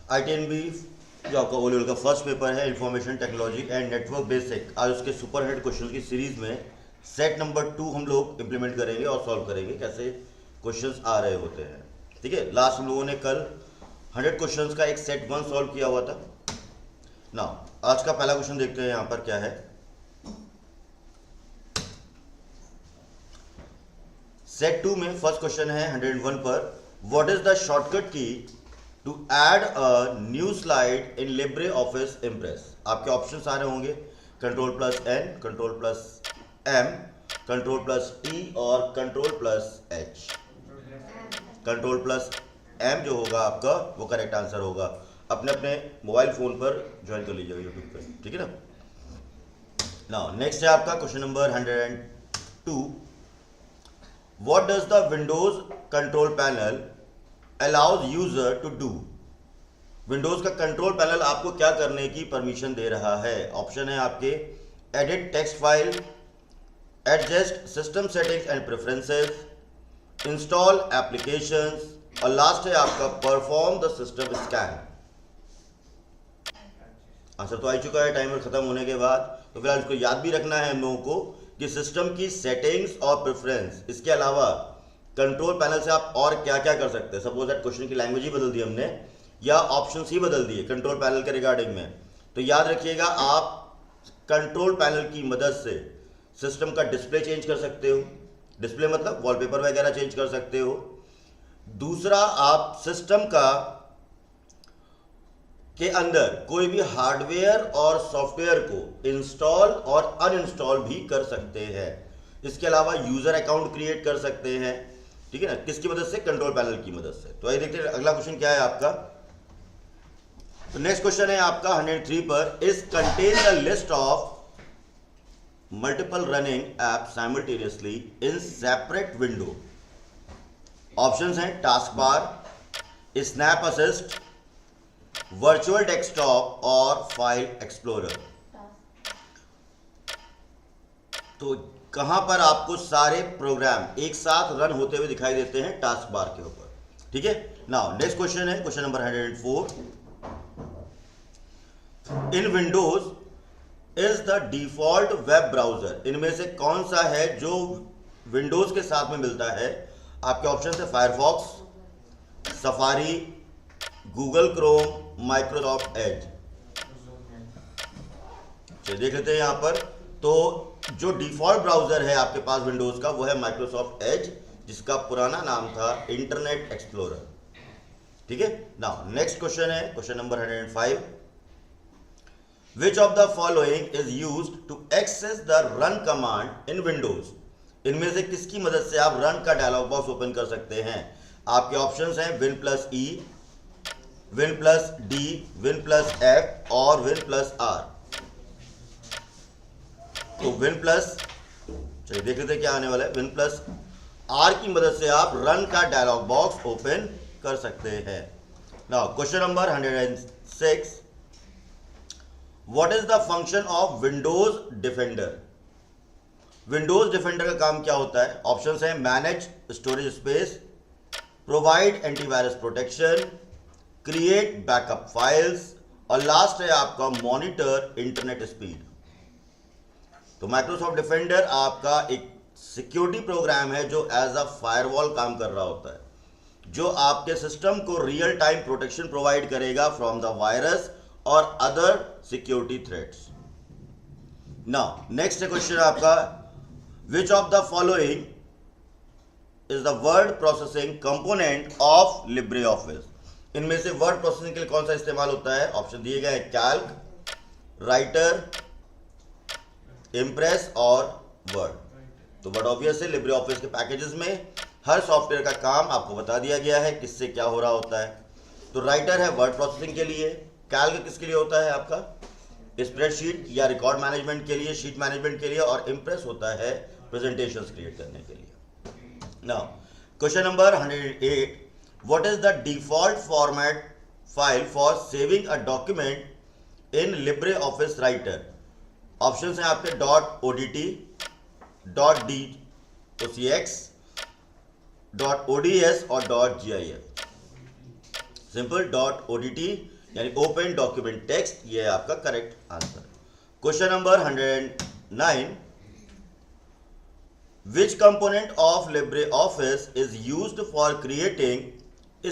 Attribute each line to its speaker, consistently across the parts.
Speaker 1: ITNB जो आपका O level का फर्स्ट पेपर है, information technology and network basic, आज उसके सुपर हिट क्वेश्चन की सीरीज में सेट नंबर 2 हम लोग इंप्लीमेंट करेंगे और सॉल्व करेंगे कैसे क्वेश्चंस आ रहे होते हैं। ठीक है, लास्ट हम लोगों ने कल 100 क्वेश्चंस का एक सेट 1 सॉल्व किया हुआ था ना। आज का पहला क्वेश्चन देखते हैं यहाँ पर क्या है। सेट 2 में फर्स्ट क्वेश्चन है 101 पर, what is the shortcut key to add a new slide in Libre office Impress. आपके ऑप्शंस आ रहे होंगे Ctrl+N, Ctrl+M, Ctrl+T और Ctrl+H। Ctrl+M जो होगा आपका वो करेक्ट आंसर होगा। अपने अपने मोबाइल फोन पर ज्वाइन कर लीजिएगा यूट्यूब पर, ठीक है ना। नाउ नेक्स्ट है आपका question number 102, what does the Windows control panel allows user to do. Windows का कंट्रोल पैनल आपको क्या करने की परमिशन दे रहा है। ऑप्शन है आपके edit text file, adjust system settings and preferences, install applications और लास्ट है आपका perform the system scan. Answer तो आ चुका है टाइमर खत्म होने के बाद, तो फिलहाल इसको याद भी रखना है हम लोगों को कि सिस्टम की सेटिंग्स और प्रेफरेंस, इसके अलावा कंट्रोल पैनल से आप और क्या क्या कर सकते हैं। सपोज दैट क्वेश्चन की लैंग्वेज ही बदल दी हमने या ऑप्शंस ही बदल दिए कंट्रोल पैनल के रिगार्डिंग में, तो याद रखिएगा आप कंट्रोल पैनल की मदद से सिस्टम का डिस्प्ले चेंज कर सकते हो। डिस्प्ले मतलब वॉलपेपर वगैरह चेंज कर सकते हो। दूसरा, आप सिस्टम का के अंदर कोई भी हार्डवेयर और सॉफ्टवेयर को इंस्टॉल और अनइंस्टॉल भी कर सकते हैं। इसके अलावा यूजर अकाउंट क्रिएट कर सकते हैं, ठीक है ना, किसकी मदद से, कंट्रोल पैनल की मदद से। तो आइए देखते हैं अगला क्वेश्चन क्या है आपका। तो नेक्स्ट क्वेश्चन है आपका 103 पर, is contain the list of multiple running app simultaneously in separate window. Options हैं task bar, snap assist, virtual desktop और फाइल एक्सप्लोरर। तो कहां पर आपको सारे प्रोग्राम एक साथ रन होते हुए दिखाई देते हैं, टास्क बार के ऊपर, ठीक है। नाउ नेक्स्ट क्वेश्चन है question number 104, in Windows is the default web browser. इनमें से कौन सा है जो विंडोज के साथ में मिलता है। आपके ऑप्शन है Firefox, safari, Google Chrome, Microsoft Edge. चलिए देख लेते हैं यहां पर। तो जो डिफॉल्ट ब्राउजर है आपके पास विंडोज का वो है माइक्रोसॉफ्ट एज, जिसका पुराना नाम था इंटरनेट एक्सप्लोरर, ठीक है। नाउ नेक्स्ट क्वेश्चन है question number 105, which of the following is used to access the run command in Windows. इनमें से किसकी मदद से आप रन का डायलॉग बॉक्स ओपन कर सकते हैं। आपके ऑप्शंस हैं Win+E, Win+D, Win+F और Win+R। तो चलिए देख लेते हैं क्या आने वाला है। Win+R की मदद से आप रन का डायलॉग बॉक्स ओपन कर सकते हैं। Now question number 106, what is the function of Windows defender. Windows defender का काम क्या होता है। ऑप्शंस हैं manage storage space, provide antivirus protection, create backup files और लास्ट है आपका मॉनिटर इंटरनेट स्पीड। तो माइक्रोसॉफ्ट डिफेंडर आपका एक सिक्योरिटी प्रोग्राम है जो एज अ फायरवॉल काम कर रहा होता है, जो आपके सिस्टम को रियल टाइम प्रोटेक्शन प्रोवाइड करेगा फ्रॉम द वायरस और other security threats. Now next question आपका, which of the following is the word processing component of LibreOffice. इनमें से वर्ड प्रोसेसिंग के लिए कौन सा इस्तेमाल होता है। ऑप्शन दिए गए हैं कैल्क, राइटर, इम्प्रेस और वर्ड। तो बट ऑब्वियस है लिब्रे ऑफिस के पैकेजेस में हर सॉफ्टवेयर का काम आपको बता दिया गया है किससे क्या हो रहा होता है। तो राइटर है वर्ड प्रोसेसिंग के लिए, कैल्क किसके लिए होता है आपका स्प्रेडशीट या रिकॉर्ड मैनेजमेंट के लिए, शीट मैनेजमेंट के लिए, और इम्प्रेस होता है प्रेजेंटेशंस क्रिएट करने के लिए। Now question number 108, what is the default format file for saving a document in Libre office Writer. Options हैं आपके .odt, .docx, .ods और .gif। सिंपल .odt, यानी ओपन डॉक्यूमेंट टेक्स्ट, ये है आपका correct answer. Question number 109, which component of Libre office is used for creating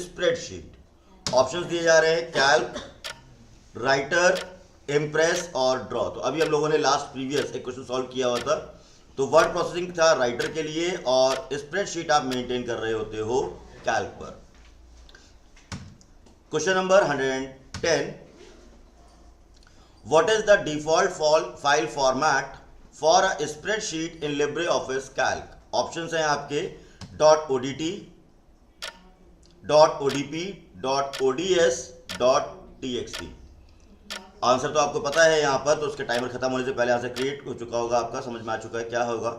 Speaker 1: spreadsheet. Options दिए जा रहे हैं कैल्क, राइटर, इम्प्रेस और ड्रॉ। तो अभी हम लोगों ने लास्ट प्रीवियस एक क्वेश्चन सॉल्व किया हुआ था, तो वर्ड प्रोसेसिंग था राइटर के लिए और स्प्रेडशीट आप मेंटेन कर रहे होते हो कैल्क पर। Question number 110, what is the default file format for a spreadsheet in Libre office Calc. Options हैं आपके .odt, .odp, .ods, .txt। Answer तो आपको पता है यहाँ पर, तो उसके टाइमर खत्म होने से पहले आंसर क्रिएट हो चुका होगा, आपका समझ में आ चुका है क्या होगा।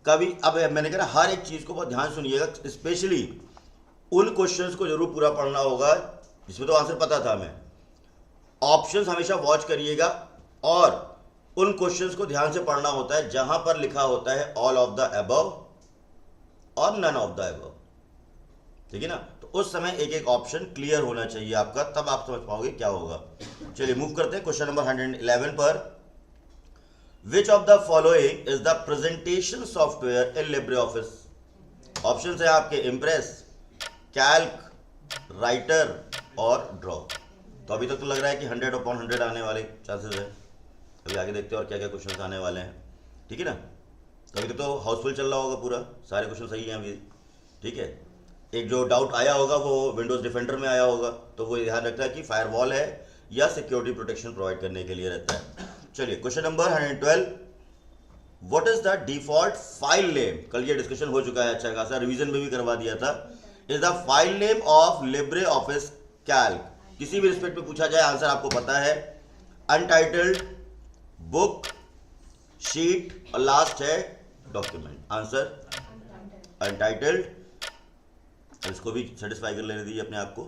Speaker 1: कभी अब मैंने कहा हर एक चीज को बहुत ध्यान सुनिएगा, स्पेशली उन क्वेश्चंस को जरूर पूरा पढ़ना होगा जिसमें तो आंसर पता था हमें। ऑप्शंस हमेशा वॉच करिएगा और उन क्वेश्चंस को ध्यान से पढ़ना होता है जहां पर लिखा होता है ऑल ऑफ द अबव और नन ऑफ द अबव, ठीक है ना। तो उस समय एक एक ऑप्शन क्लियर होना चाहिए आपका, तब आप समझ पाओगे क्या होगा। चलिए मूव करते हैं क्वेश्चन नंबर 111 पर। विच of the following is the presentation software in Libre office. Option है आपके इम्प्रेस, कैल्क, राइटर और ड्रॉ। तो अभी तक तो लग रहा है कि 100/100 आने वाले चांसेस है। अभी आगे देखते हैं और क्या क्या क्वेश्चन आने वाले हैं, ठीक है ना। तो अभी तक तो हाउसफुल चल रहा होगा पूरा, सारे क्वेश्चन सही हैं अभी, ठीक है। एक जो डाउट आया होगा वो विंडोज डिफेंडर में आया होगा, तो वो ध्यान रखता है कि फायरवॉल है या सिक्योरिटी प्रोटेक्शन प्रोवाइड करने के लिए रहता है। चलिए question number 112, what is the default file name. कल ये डिस्कशन हो चुका है, अच्छा खासा रिवीजन में भी करवा दिया था। Is the file name of Libre office Calc. किसी भी रिस्पेक्ट में पूछा जाए आंसर आपको पता है, अनटाइटल्ड, बुक, शीट और लास्ट है डॉक्यूमेंट। आंसर अनटाइटल्ड, इसको भी सेटिस्फाई कर लेने दीजिए अपने आप को।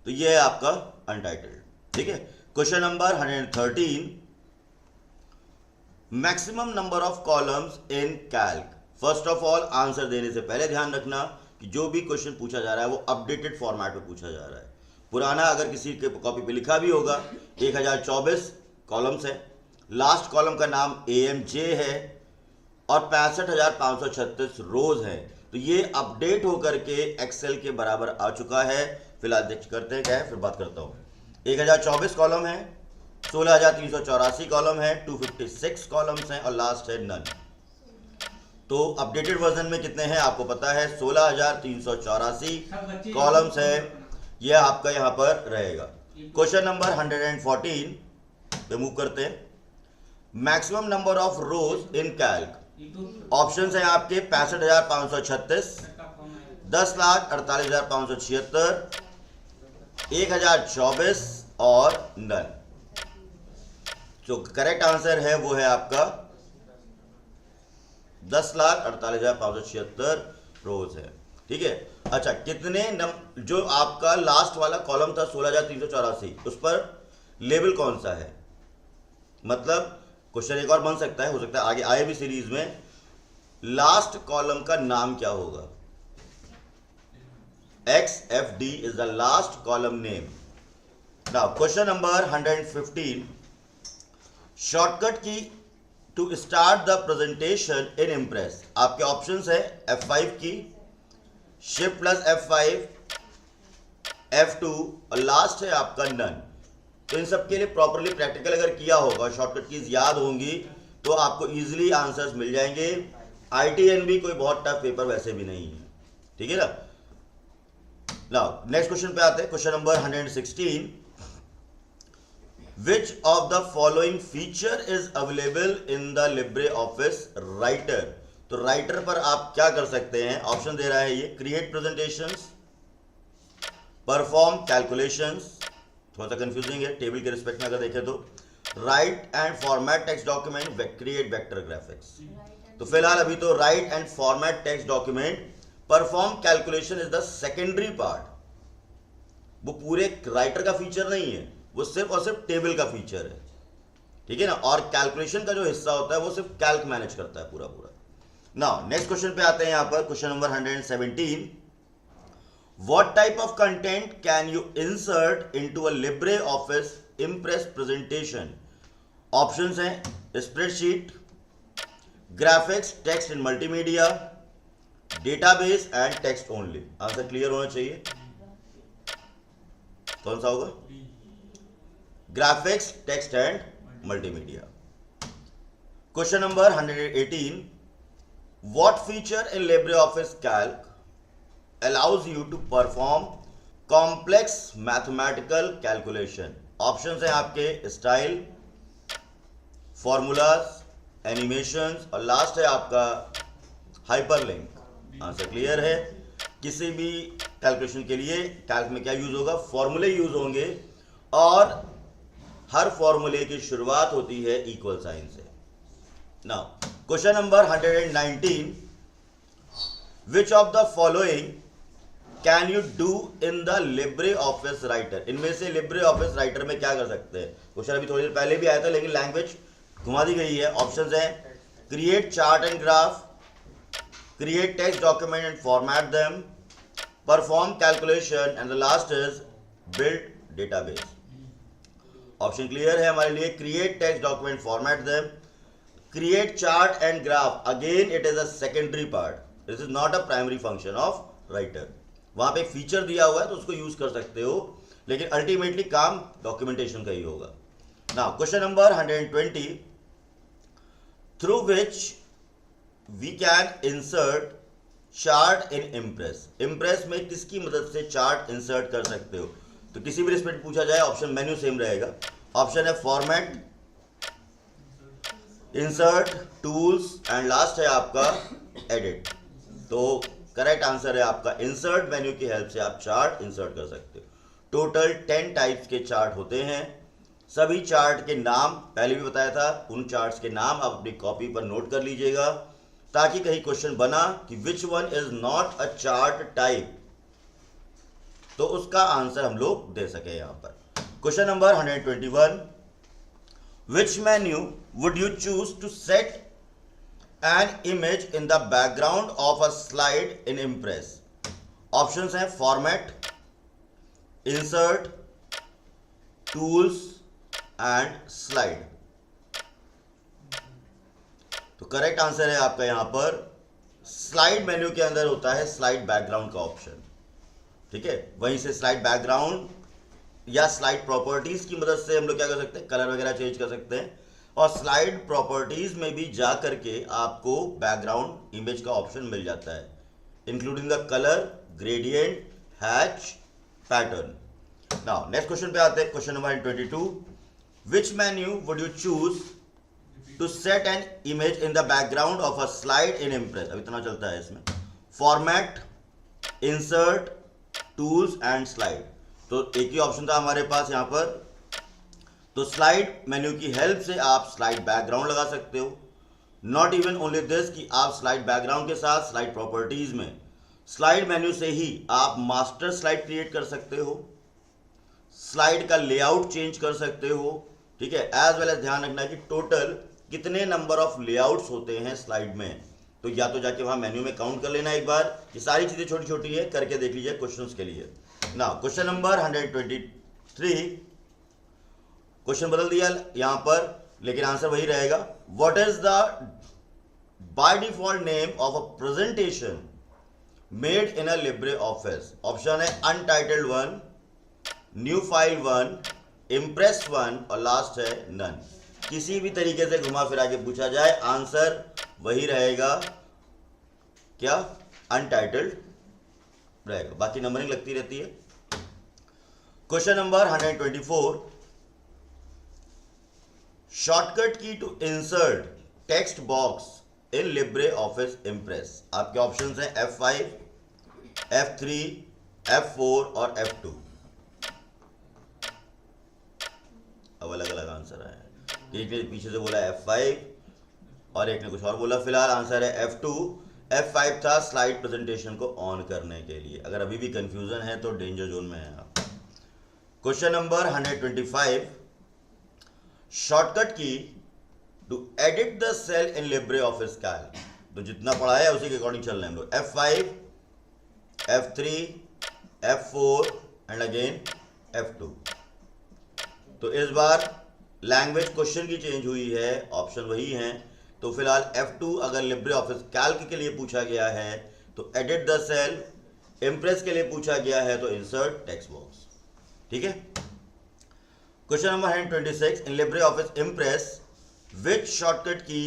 Speaker 1: तो ये है आपका अनटाइटल्ड, ठीक है। Question number 113, maximum number of columns in Calc. First of all answer देने से पहले ध्यान रखना कि जो भी क्वेश्चन पूछा जा रहा है वो अपडेटेड फॉर्मेट में पूछा जा रहा है। पुराना अगर किसी के कॉपी पे लिखा भी होगा 1024 कॉलम्स है, लास्ट कॉलम का नाम AMJ है और 65,536 रोज है, तो ये अपडेट होकर के एक्सेल के बराबर आ चुका है। फिलहाल देख करते हैं क्या है, फिर बात करता हूँ। 1024 कॉलम है, 16,384 कॉलम है, 256 कॉलम्स हैं और लास्ट है नन। तो अपडेटेड वर्जन में कितने हैं आपको पता है, 16,384 कॉलम्स है, यह आपका यहाँ पर रहेगा। क्वेश्चन नंबर 114 पे मूव करते हैं। Maximum number of rose in Calc. Options हैं आपके 65,536, 10,48,576, 1,024 और नन। जो करेक्ट आंसर है वो है आपका 10,48,576 रोज है, ठीक है। अच्छा कितने जो आपका लास्ट वाला कॉलम था 16,384, उस पर लेबल कौन सा है, मतलब क्वेश्चन एक और बन सकता है, हो सकता है आगे आए भी सीरीज में, लास्ट कॉलम का नाम क्या होगा। XFD is the last column name. Now question number 115, shortcut key to start the presentation in Impress. आपके ऑप्शंस है F5 की, शिफ्ट प्लस F5, F2 और लास्ट है आपका नन। तो इन सब के लिए प्रॉपरली प्रैक्टिकल अगर किया होगा, शॉर्टकट कीज याद होंगी, तो आपको इजीली आंसर्स मिल जाएंगे। ITNB कोई बहुत टफ पेपर वैसे भी नहीं है, ठीक है ना। नाउ नेक्स्ट क्वेश्चन पे आते हैं, question number 116, which of the following feature is available in the Libre office writer. तो राइटर पर आप क्या कर सकते हैं, ऑप्शन दे रहा है ये, क्रिएट प्रेजेंटेशंस, परफॉर्म कैलकुलेशंस, थोड़ा सा कंफ्यूजिंग है टेबल के रिस्पेक्ट में अगर देखें तो, right and format text document, create vector graphics. तो फिलहाल अभी तो right and format text document, perform calculation is the secondary part, वो पूरे राइटर का फीचर नहीं है, वो सिर्फ और सिर्फ टेबल का फीचर है, ठीक है ना। और कैलकुलेशन का जो हिस्सा होता है वो सिर्फ कैल्क मैनेज करता है पूरा पूरा। नाउ नेक्स्ट क्वेश्चन पे आते हैं, यहां पर question number 117, What type of content can you insert into a LibreOffice Impress presentation? Options हैं spreadsheet, graphics, text and multimedia, database and text only. Answer clear होना चाहिए. कौन सा होगा? Graphics, text and multimedia. Question number 118. What feature in LibreOffice Calc allows you to perform complex mathematical calculation? Options हैं आपके style, formulas, animations और last है आपका हाइपरलिंक. आंसर क्लियर है. किसी भी कैलकुलेशन के लिए कैल्क में क्या यूज होगा? फॉर्मूले यूज होंगे और हर फॉर्मूले की शुरुआत होती है इक्वल साइन से. Now question number 119. Which of the following can you do in the LibreOffice writer? इनमें से LibreOffice राइटर में क्या कर सकते हैं? क्वेश्चन अभी थोड़ी देर पहले भी आया था लेकिन लैंग्वेज घुमा दी गई है. ऑप्शंस हैं create chart and graph, create text document and format them, perform calculation and the last is build database. Option clear है हमारे लिए. Create text document, format them, create chart and graph. Again it is a secondary part, this is not a primary function of writer. वहां पे एक feature दिया हुआ है तो उसको यूज कर सकते हो, लेकिन अल्टीमेटली काम डॉक्यूमेंटेशन का ही होगा. Now question number 120. Through which we can insert chart in Impress? Impress में किसकी मदद से चार्ट इंसर्ट कर सकते हो? तो किसी भी रिस्पेक्ट पूछा जाए ऑप्शन मेन्यू सेम रहेगा. ऑप्शन है format, insert, tools and last है आपका एडिट. तो करेक्ट आंसर है आपका इंसर्ट. मेन्यू की हेल्प से आप चार्ट इंसर्ट कर सकते हो. टोटल 10 टाइप्स के चार्ट होते हैं. सभी चार्ट के नाम पहले भी बताया था, उन चार्ट्स के नाम आप अपनी कॉपी पर नोट कर लीजिएगा ताकि कहीं क्वेश्चन बना कि which one is not a chart type, तो उसका आंसर हम लोग दे सके यहां पर. Question number 121. Which menu would you choose to set an image in the background of a slide in Impress? Options हैं format, insert, tools and slide. तो करेक्ट आंसर है आपका यहां पर स्लाइड. मेन्यू के अंदर होता है स्लाइड बैकग्राउंड का ऑप्शन. ठीक है, वहीं से स्लाइड बैकग्राउंड या स्लाइड प्रॉपर्टीज की मदद से हम लोग क्या कर सकते हैं? कलर वगैरह चेंज कर सकते हैं. और स्लाइड प्रॉपर्टीज में भी जा करके आपको बैकग्राउंड इमेज का ऑप्शन मिल जाता है, including the colour, gradient, hatch, pattern. Now next question पे आते हैं. Question number 122. Which menu would you choose to set an image in the background of a slide in Impress? अब इतना चलता है इसमें. Format, insert, tools and slide. तो एक ही ऑप्शन था हमारे पास यहां पर. तो स्लाइड मेन्यू की हेल्प से आप स्लाइड बैकग्राउंड लगा सकते हो. नॉट इवन ओनली दिस कि आप स्लाइड बैकग्राउंड के साथ स्लाइड प्रॉपर्टीज में स्लाइड मेन्यू से ही आप मास्टर स्लाइड क्रिएट कर सकते हो, स्लाइड का लेआउट चेंज कर सकते हो. ठीक है, एज वेल एज ध्यान रखना कि टोटल कितने नंबर ऑफ लेआउट्स होते हैं स्लाइड में. तो या तो जाके वहां मेन्यू में काउंट कर लेना एक बार. ये सारी चीजें छोटी छोटी है, करके देख लीजिए क्वेश्चंस के लिए. Now question number 123. क्वेश्चन बदल दिया यहां पर, लेकिन आंसर वही रहेगा. What is the by default name of a presentation made in a LibreOffice? Option है अनटाइटल्ड 1, न्यू फाइल 1, इम्प्रेस 1 और लास्ट है नन. किसी भी तरीके से घुमा फिरा के पूछा जाए आंसर वही रहेगा. क्या? अनटाइटल्ड रहेगा. बाकी नंबरिंग लगती रहती है. Question number 124. Shortcut key to insert text box in LibreOffice Impress. आपके ऑप्शंस हैं F5, F3, F4 और F2. अब अलग अलग आंसर आए. एक ने पीछे से बोला F5 और एक ने कुछ और बोला. फिलहाल आंसर है F2. F5 था स्लाइड प्रेजेंटेशन को ऑन करने के लिए. अगर अभी भी कंफ्यूजन है तो डेंजर जोन में है आप. Question number 125. Shortcut key to edit the cell in LibreOffice Calc. तो जितना पढ़ा है उसी के अकॉर्डिंग चल रहे हैं हम लोग. F5, F3, F4 and again F2। तो इस बार लैंग्वेज क्वेश्चन की चेंज हुई है, ऑप्शन वही हैं। तो फिलहाल F2 अगर लिब्रे ऑफिस कैल्क के लिए पूछा गया है तो एडिट द सेल, इम्प्रेस के लिए पूछा गया है तो इंसर्ट टेक्स्ट बॉक्स। ठीक है। Question number 126, in Libre office Impress which shortcut key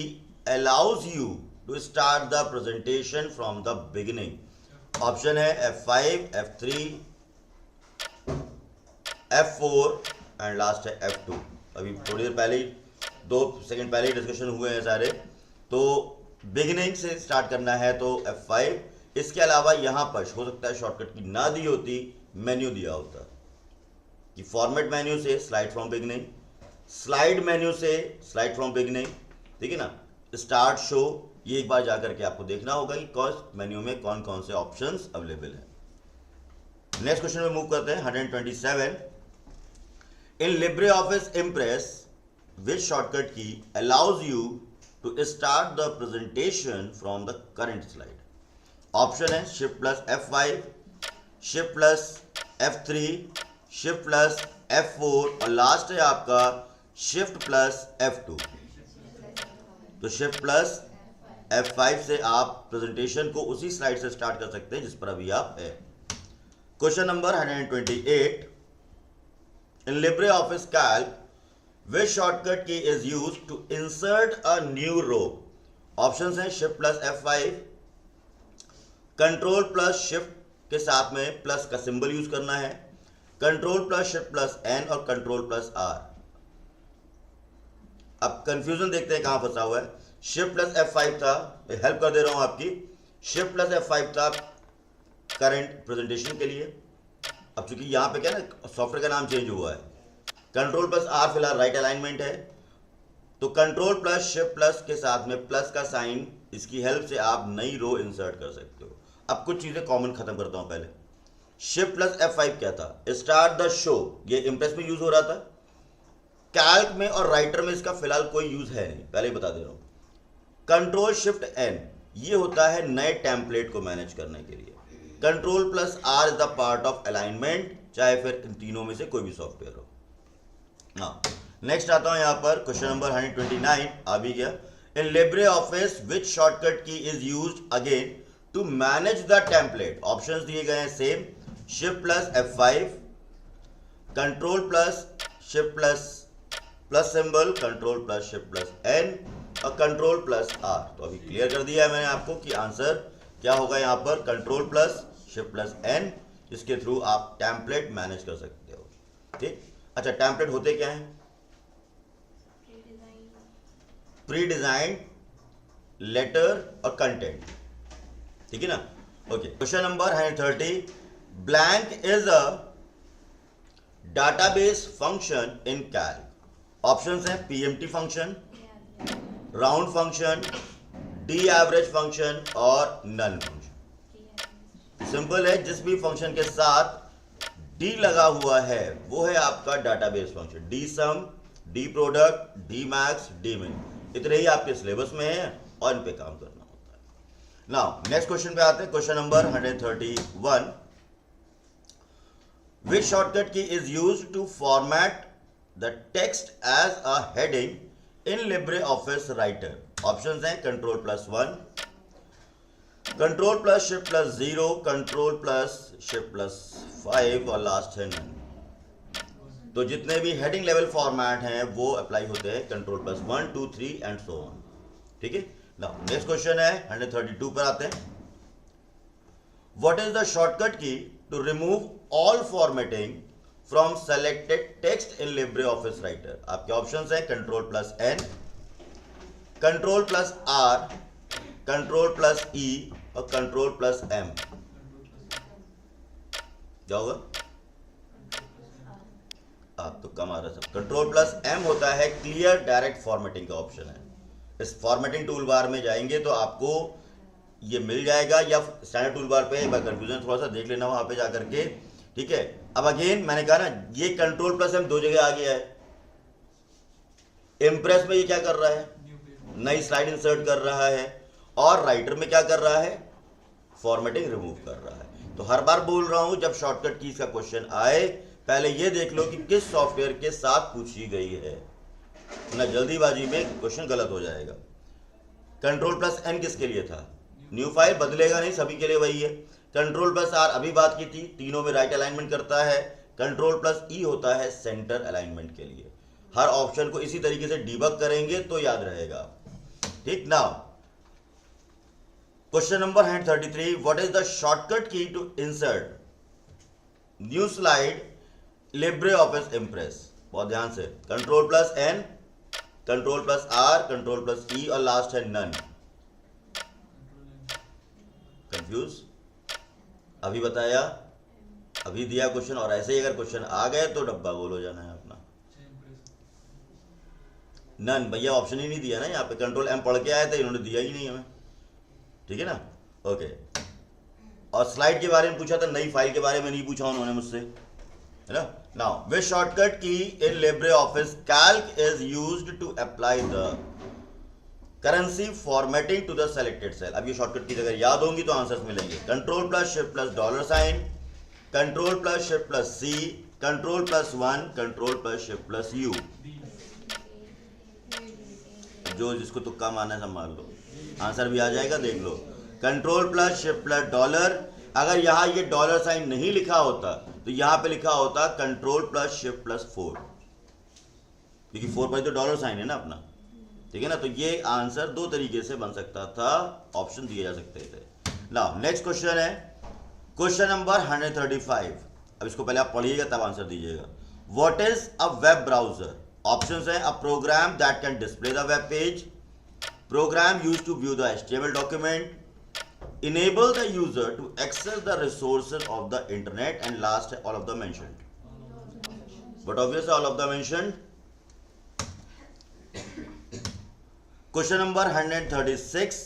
Speaker 1: allows you to start the presentation from the beginning. Option है F5, F3, F4 and last है F2। अभी थोड़ी देर पहले, 2 सेकंड पहले डिस्कशन हुए हैं सारे। तो बिगिनिंग से स्टार्ट करना है तो F5। इसके अलावा यहाँ पर हो सकता है शॉर्टकट की ना दी होती, मेन्यू दिया होता कि फॉर्मेट मेन्यू से slide from beginning, slide menu से स्लाइड फ्रॉम बिगिनिंग। ठीक है ना, स्टार्ट शो, ये एक बार जाकर के आपको देखना होगा कि कौन मेन्यू में कौन कौन से ऑप्शंस अवेलेबल हैं। नेक्स्ट क्वेश्चन में मूव करते हैं 127, in Libre office Impress which shortcut key allows you to start the presentation from the current slide. Option है shift plus F5, shift plus F3, shift plus F4 और last है आपका shift plus F2। तो shift plus F5 से आप presentation को उसी slide से स्टार्ट कर सकते हैं जिस पर अभी आप है। Question number 128, in Libre office Calc which shortcut key is used to insert a new row. Options हैं shift plus F5, control plus shift के साथ में प्लस का सिंबल यूज करना है, control plus shift plus N और control plus R। अब confusion देखते हैं कहां फंसा हुआ है। शिफ्ट प्लस F5 था, हेल्प कर दे रहा हूं आपकी, शिफ्ट प्लस F5 था करंट प्रेजेंटेशन के लिए। अब चूंकि यहां पे क्या ना सॉफ्टवेयर का नाम चेंज हुआ है, कंट्रोल प्लस R फिलहाल राइट अलाइनमेंट है। तो कंट्रोल प्लस शिफ्ट प्लस के साथ में प्लस का साइन, इसकी हेल्प से आप नई रो इंसर्ट कर सकते हो। अब कुछ चीजें कॉमन खत्म करता हूं पहले। शिफ्ट प्लस F5 क्या था, स्टार्ट द शो, ये इंप्रेस में यूज हो रहा था। कैल्क में और राइटर में इसका फिलहाल कोई यूज है नहीं, पहले ही बता दे रहा हूं। कंट्रोल शिफ्ट N ये होता है नए टेम्पलेट को मैनेज करने के लिए। Control plus R is the part of alignment, चाहे फिर इन तीनों में से कोई भी सॉफ्टवेयर हो। हाँ, नेक्स्ट आता हूं यहां पर क्वेश्चन नंबर 129 आ भी गया। In Libre office which shortcut key is used again to manage the template. Options दिए गए हैं same, shift plus F5, control plus shift plus plus symbol, control plus shift plus N और control plus R। तो अभी clear कर दिया है मैंने आपको कि आंसर क्या होगा यहाँ पर, control plus shift plus N, इसके थ्रू आप टेम्पलेट मैनेज कर सकते हो। ठीक, अच्छा टेम्पलेट होते क्या हैं, प्री डिजाइंड लेटर और कंटेंट। ठीक है ना, okay. Question number 130, blank is a database function in Calc. Options हैं PMT function, round function, D average function और नल फंक्शन। सिंपल है, जिस भी फंक्शन के साथ डी लगा हुआ है वो है आपका database function. D sum, D product, D max, D min, इतने ही आपके सिलेबस में है और इन पे काम करना होता है। नाउ नेक्स्ट क्वेश्चन पे आते हैं, question number 131, which shortcut key is used to format the text as a heading in Libre office Writer. Options हैं control plus 1, control plus shift plus 0, control plus shift plus 5 और last है none. तो जितने भी heading level format हैं वो apply होते हैं control plus 1, 2, 3 and so on. ठीक है, नाउ नेक्स्ट क्वेश्चन है 132 पर आते हैं। What is the shortcut key to remove all formatting from selected text in Libre office Writer. आपके ऑप्शंस हैं control plus N, control plus R, control plus E और control plus M। क्या होगा, आप तो कम आ रहा है सब। कंट्रोल प्लस M होता है क्लियर डायरेक्ट फॉर्मेटिंग का ऑप्शन है। इस फॉर्मेटिंग टूल बार में जाएंगे तो आपको ये मिल जाएगा, या स्टैंडर्ड टूल बार पे एक बार कंफ्यूजन थोड़ा सा देख लेना वहां पे जाकर के। ठीक है, अब अगेन मैंने कहा ना ये कंट्रोल प्लस M दो जगह आ गया है। इम्प्रेस में ये क्या कर रहा है, नई स्लाइड इंसर्ट कर रहा है, और राइटर में क्या कर रहा है, फॉर्मेटिंग रिमूव कर रहा है। तो हर बार बोल रहा हूं, जब शॉर्टकट कीज का क्वेश्चन आए पहले ये देख लो कि किस सॉफ्टवेयर के साथ पूछी गई है, ना जल्दीबाजी में क्वेश्चन गलत हो जाएगा। कंट्रोल प्लस एन किसके लिए था? न्यू फाइल बदलेगा नहीं, सभी के लिए वही है। कंट्रोल प्लस आर अभी बात की थी, तीनों में राइट अलाइनमेंट करता है। कंट्रोल प्लस ई होता है सेंटर अलाइनमेंट के लिए। हर ऑप्शन को इसी तरीके से डिबग करेंगे तो याद रहेगा। ठीक, now question number 133, what is the shortcut key to insert new slide Libre office Impress? बहुत ध्यान से, control plus N, control plus R, control plus E और लास्ट है नन। कंफ्यूज? अभी बताया, अभी दिया क्वेश्चन, और ऐसे ही अगर क्वेश्चन आ गए तो डब्बा गोल हो जाना है अपना। नन भैया ऑप्शन ही नहीं दिया ना यहाँ पे, कंट्रोल एम पढ़ के आए थे, इन्होंने दिया ही नहीं हमें। ठीक है ना, ओके। और स्लाइड के बारे में पूछा था, नई फाइल के बारे में नहीं पूछा उन्होंने मुझसे, है ना। Now which shortcut key in Libre office Calc is used to apply the currency formatting to the selected cell? अब ये शॉर्टकट की अगर याद होंगी तो आंसर्स मिलेंगे। Control plus shift plus dollar sign, control plus shift plus C, control plus 1, control plus shift plus U. जो जिसको तुक्का मारना है संभाल लो, आंसर भी आ जाएगा, देख लो। Control plus shift plus dollar, अगर यहां ये डॉलर साइन नहीं लिखा होता तो यहां पे लिखा होता कंट्रोल प्लस शिफ्ट प्लस 4, क्योंकि 4 पर तो डॉलर साइन है ना अपना। ठीक है ना, तो ये आंसर दो तरीके से बन सकता था, ऑप्शन दिए जा सकते थे। नाउ नेक्स्ट क्वेश्चन है क्वेश्चन नंबर 135। अब इसको पहले आप पढ़िएगा तब आंसर दीजिएगा। What is a web browser? Options है, a program that can display the web page, program used to view the HTML document, enable the user to access the resources of the internet, and last all of the mentioned. But obviously all of the mentioned. Question number 136,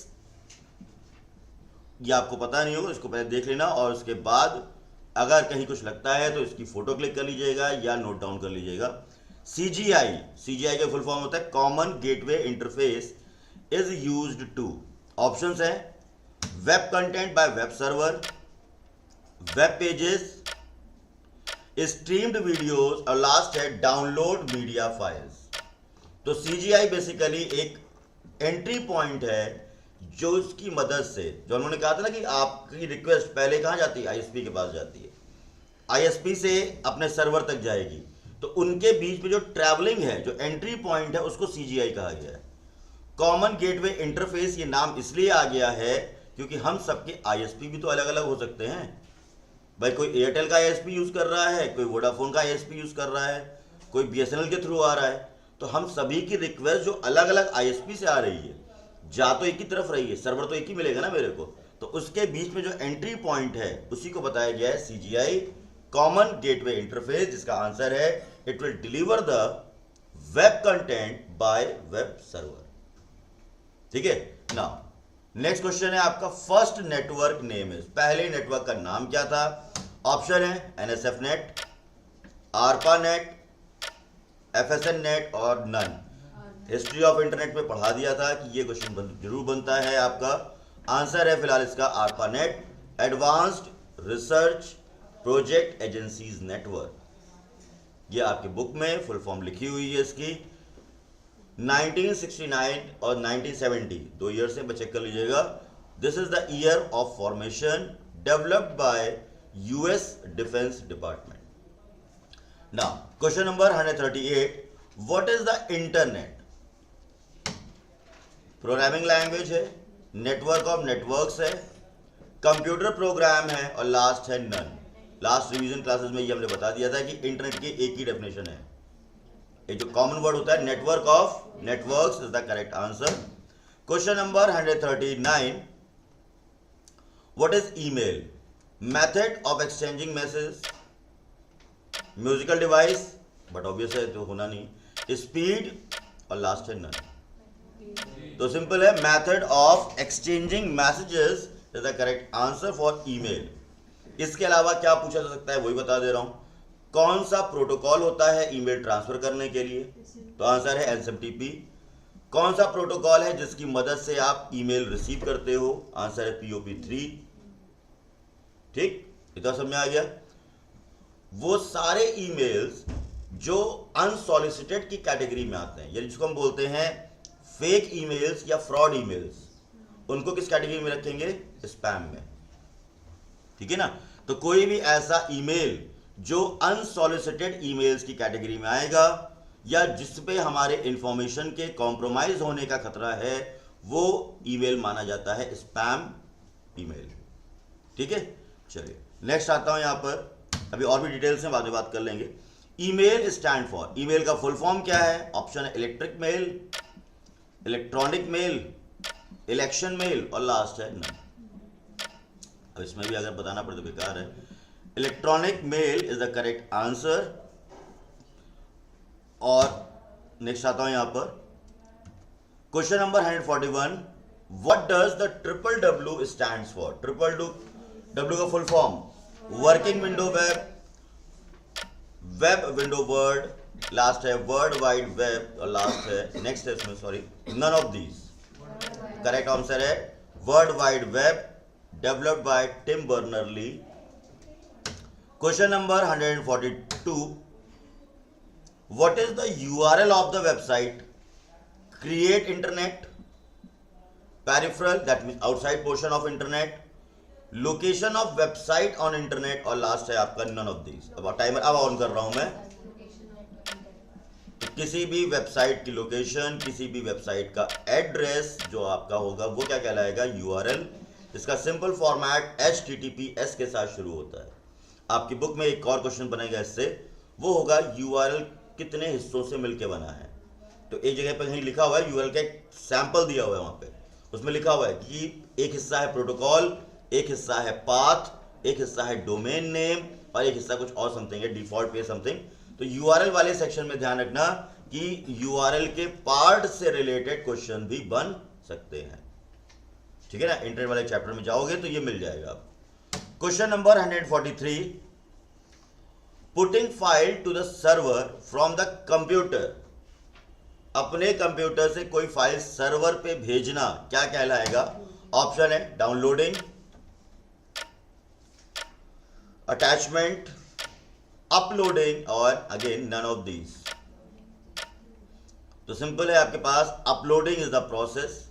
Speaker 1: ये आपको पता नहीं होगा, इसको पहले देख लेना और उसके बाद अगर कहीं कुछ लगता है तो इसकी फोटो क्लिक कर लीजिएगा या नोट डाउन कर लीजिएगा। CGI का फुल फॉर्म होता है common gateway interface is used to, options है web content by web server, web pages, streamed videos और लास्ट है डाउनलोड मीडिया फाइल्स। तो CGI बेसिकली एक एंट्री पॉइंट है जो उसकी मदद से, जो उन्होंने कहा था ना कि आपकी रिक्वेस्ट पहले कहाँ जाती है, ISP के पास जाती है, ISP से अपने सर्वर तक जाएगी, तो उनके बीच में जो ट्रैवलिंग है, जो एंट्री पॉइंट है, उसको CGI कहा गया है। कॉमन गेटवे इंटरफेस ये नाम इसलिए आ गया है क्योंकि हम सबके ISP भी तो अलग अलग हो सकते हैं भाई। कोई एयरटेल का ISP यूज कर रहा है, कोई वोडाफोन का ISP यूज कर रहा है, कोई BSNL के थ्रू आ रहा है, तो हम सभी की रिक्वेस्ट जो अलग अलग ISP से आ रही है, जा तो एक ही तरफ रही है, सर्वर तो एक ही मिलेगा ना मेरे को, तो उसके बीच में जो एंट्री पॉइंट है उसी को बताया गया है CGI, कॉमन गेटवे इंटरफेस, जिसका आंसर है it will deliver the web content by web server. ठीक है, नाउ नेक्स्ट क्वेश्चन है आपका, फर्स्ट नेटवर्क नेम इज, पहले नेटवर्क का नाम क्या था? ऑप्शन है NSF net, ARPANET, FSN net और नन। हिस्ट्री ऑफ इंटरनेट में पढ़ा दिया था कि ये क्वेश्चन जरूर बनता है आपका। आंसर है फिलहाल इसका ARPANET, advanced research project agencies network. ये आपकी बुक में फुल फॉर्म लिखी हुई है इसकी। 1969 और 1970 दो ईयर से चेक कर लीजिएगा। This is the year of formation developed by US defence department. Now question number 138, what is the internet? Programming language है, नेटवर्क ऑफ नेटवर्क्स है, कंप्यूटर प्रोग्राम है और लास्ट है नन। लास्ट रिवीजन क्लासेस में ये हमने बता दिया था कि इंटरनेट की एक ही डेफिनेशन है, एक जो कॉमन वर्ड होता है network of networks is the correct answer. Question number 139, what is email? Method of exchanging message, musical device, but obvious है तो होना नहीं, स्पीड और लास्ट है नन। तो सिंपल है, method of exchanging messages is the correct answer for email. इसके अलावा क्या पूछा जा सकता है वही बता दे रहा हूं। कौन सा प्रोटोकॉल होता है ईमेल ट्रांसफर करने के लिए? तो आंसर है SMTP। कौन सा प्रोटोकॉल है जिसकी मदद से आप ईमेल रिसीव करते हो? आंसर है POP3। ठीक, इतना समझ में आ गया? वो सारे ईमेल्स जो अनसॉलिसिटेड की कैटेगरी में आते हैं, यानी जिसको हम बोलते हैं फेक ईमेल्स या फ्रॉड ईमेल्स, उनको किस कैटेगरी में रखेंगे? स्पैम में। ठीक है ना? तो कोई भी ऐसा ईमेल जो अनसॉलिसिटेड ईमेल्स की कैटेगरी में आएगा या जिस पे हमारे इंफॉर्मेशन के कॉम्प्रोमाइज होने का खतरा है, वो ईमेल माना जाता है स्पैम ईमेल। ठीक है, चलिए नेक्स्ट आता हूं यहां पर। अभी और भी डिटेल्स हैं, बाद में बात कर लेंगे। ईमेल स्टैंड फॉर, ईमेल का फुल फॉर्म क्या है? ऑप्शन है electric mail, electronic mail, election mail और लास्ट है नन। अब इसमें भी अगर बताना पड़े तो बेकार है। Electronic mail is the correct answer. और नेक्स्ट आता हूं यहां पर question number 141, what does the triple W stands for? Triple W का full form working window web, web window word, last है वर्ल्ड वाइड वेब और लास्ट है next है इसमें sorry none of these. Correct answer है world wide web, developed by Tim Berners-Lee. Question number 142, what is the URL of the website? Create internet, peripheral that means outside portion of internet, location of website on internet और last है आपका none of these. अब timer अब on कर रहा हूं मैं। तो किसी भी वेबसाइट की लोकेशन, किसी भी वेबसाइट का एड्रेस जो आपका होगा वो क्या कहलाएगा? यूआरएल। इसका सिंपल फॉर्मेट HTTPS के साथ शुरू होता है। आपकी बुक में एक और क्वेश्चन बनेगा इससे, वो होगा यूआरएल कितने हिस्सों से मिलकर बना है। तो एक जगह पर कहीं लिखा हुआ है, यूआरएल का एक सैंपल दिया हुआ है वहां पे, उसमें लिखा हुआ है कि एक हिस्सा है प्रोटोकॉल, एक हिस्सा है पाथ, एक हिस्सा है डोमेन नेम और एक हिस्सा कुछ और समथिंग है, डिफॉल्ट पे समथिंग। तो यूआरएल वाले सेक्शन में ध्यान रखना कि यूआरएल के पार्ट से रिलेटेड क्वेश्चन भी बन सकते हैं। ठीक है ना? इंटरनेट वाले चैप्टर में जाओगे तो ये मिल जाएगा। Question number 143, putting file to the server from the computer. अपने कंप्यूटर से कोई फाइल सर्वर पे भेजना क्या कहलाएगा? ऑप्शन है डाउनलोडिंग, अटैचमेंट, अपलोडिंग और अगेन नन ऑफ दीज। तो सिंपल है आपके पास, uploading is the process.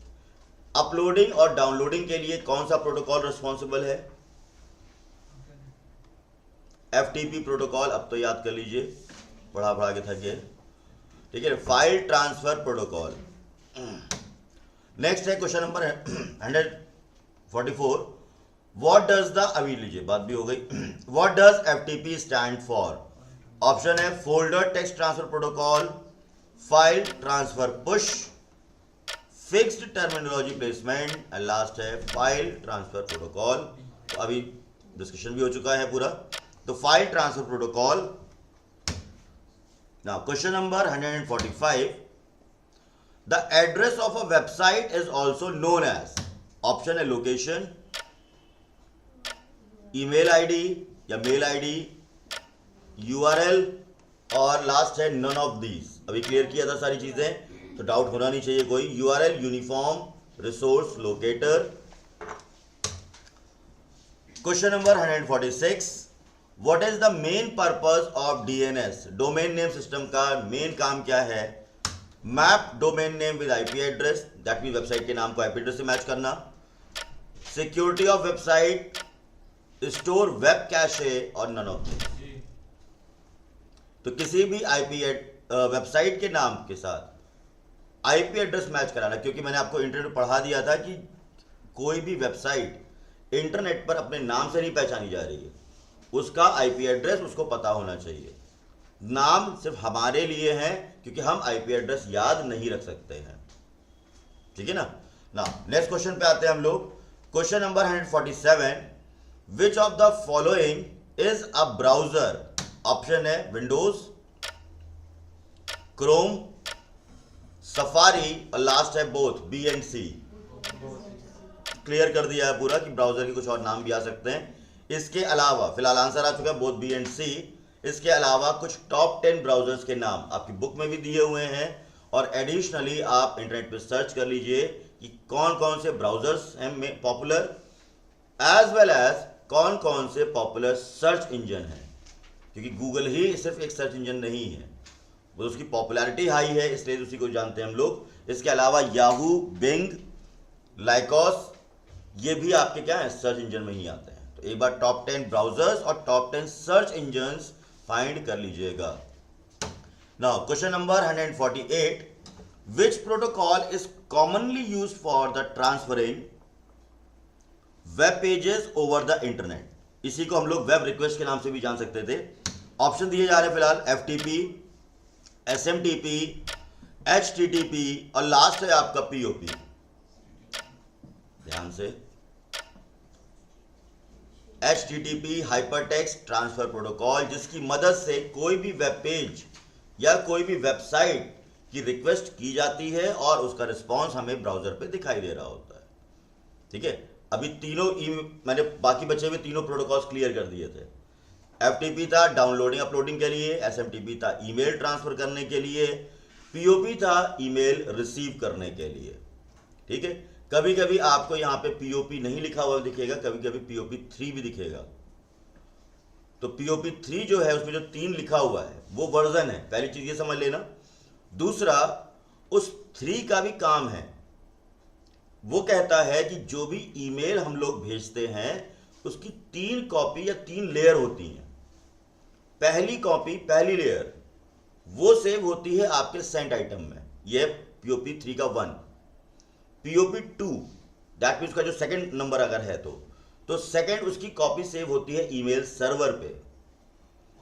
Speaker 1: Uploading और डाउनलोडिंग के लिए कौन सा प्रोटोकॉल रिस्पॉन्सिबल है? FTP protocol. अब तो याद कर लीजिए, पढ़ा के थक गए। ठीक है, फाइल ट्रांसफर प्रोटोकॉल। नेक्स्ट है question number 144, what does the, अभी लीजिए बात भी हो गई, what does FTP stand for? Option है folder text transfer protocol, file transfer push, fixed terminology placement and last है फाइल ट्रांसफर प्रोटोकॉल। तो अभी डिस्कशन भी हो चुका है पूरा। तो file transfer protocol. Now question number 145, the address of a website is also known as, option है लोकेशन, ईमेल आईडी या मेल आईडी, यूआरएल और लास्ट है नन ऑफ दीज। अभी क्लियर किया था सारी चीजें, तो डाउट होना नहीं चाहिए कोई। URL uniform resource locator. Question number 146, what is the main purpose of DNS? Domain name system का मेन काम क्या है? Map domain name with IP address, that mean website के नाम को IP एड्रेस से मैच करना, security of website, store web cache और नन ऑफ दिस। तो किसी भी वेबसाइट के नाम के साथ IP एड्रेस मैच कराना, क्योंकि मैंने आपको इंटरनेट पढ़ा दिया था कि कोई भी वेबसाइट इंटरनेट पर अपने नाम से नहीं पहचानी जा रही है, उसका IP एड्रेस उसको पता होना चाहिए। नाम सिर्फ हमारे लिए है क्योंकि हम IP एड्रेस याद नहीं रख सकते हैं। ठीक है ना? नेक्स्ट क्वेश्चन पे आते हैं हम लोग। Question number 147, which of the following is a browser? Option है विंडोज, क्रोम, सफारी और लास्ट है both B and C। Clear कर दिया है पूरा कि ब्राउजर के कुछ और नाम भी आ सकते हैं। इसके अलावा फिलहाल आंसर आ चुका है बोथ B and C। इसके अलावा कुछ टॉप 10 ब्राउजर्स के नाम आपकी बुक में भी दिए हुए हैं और एडिशनली आप इंटरनेट पर सर्च कर लीजिए कि कौन कौन से ब्राउजर्स हैं पॉपुलर, एज वेल एज कौन कौन से पॉपुलर सर्च इंजन हैं, क्योंकि गूगल ही सिर्फ एक सर्च इंजन नहीं है, वो उसकी पॉपुलैरिटी हाई है इसलिए उसी को जानते हैं हम लोग। इसके अलावा याहू, बिंग, लाइकॉस, ये भी आपके क्या है, सर्च इंजन में ही आते हैं। तो एक बार टॉप 10 ब्राउजर्स और टॉप 10 सर्च इंजन्स फाइंड कर लीजिएगा। Now question number 148, which protocol is commonly used for the transferring web pages over the internet. इसी को हम लोग वेब रिक्वेस्ट के नाम से भी जान सकते थे। ऑप्शन दिए जा रहे हैं फिलहाल, FTP, SMTP, HTTP और लास्ट है आपका POP। ध्यान से, HTTP हाइपरटेक्स्ट ट्रांसफर प्रोटोकॉल, जिसकी मदद से कोई भी वेब पेज या कोई भी वेबसाइट की रिक्वेस्ट की जाती है और उसका रिस्पांस हमें ब्राउजर पे दिखाई दे रहा होता है। ठीक है, अभी तीनों मैंने बाकी बचे हुए तीनों प्रोटोकॉल्स क्लियर कर दिए थे। FTP था डाउनलोडिंग अपलोडिंग के लिए, SMTP था ईमेल ट्रांसफर करने के लिए, POP था ईमेल रिसीव करने के लिए। ठीक है, कभी कभी आपको यहाँ पे POP नहीं लिखा हुआ दिखेगा, कभी कभी POP3 भी दिखेगा। तो POP3 जो है उसमें जो 3 लिखा हुआ है वो वर्जन है, पहली चीज ये समझ लेना। दूसरा, उस 3 का भी काम है, वो कहता है कि जो भी ईमेल हम लोग भेजते हैं उसकी 3 कॉपी या 3 लेयर होती हैं। पहली कॉपी, पहली लेयर वो सेव होती है आपके सेंट आइटम में, यह POP3 का 1। POP2 दैट मीन्स का जो सेकंड नंबर अगर है तो सेकंड उसकी कॉपी सेव होती है ईमेल सर्वर पे,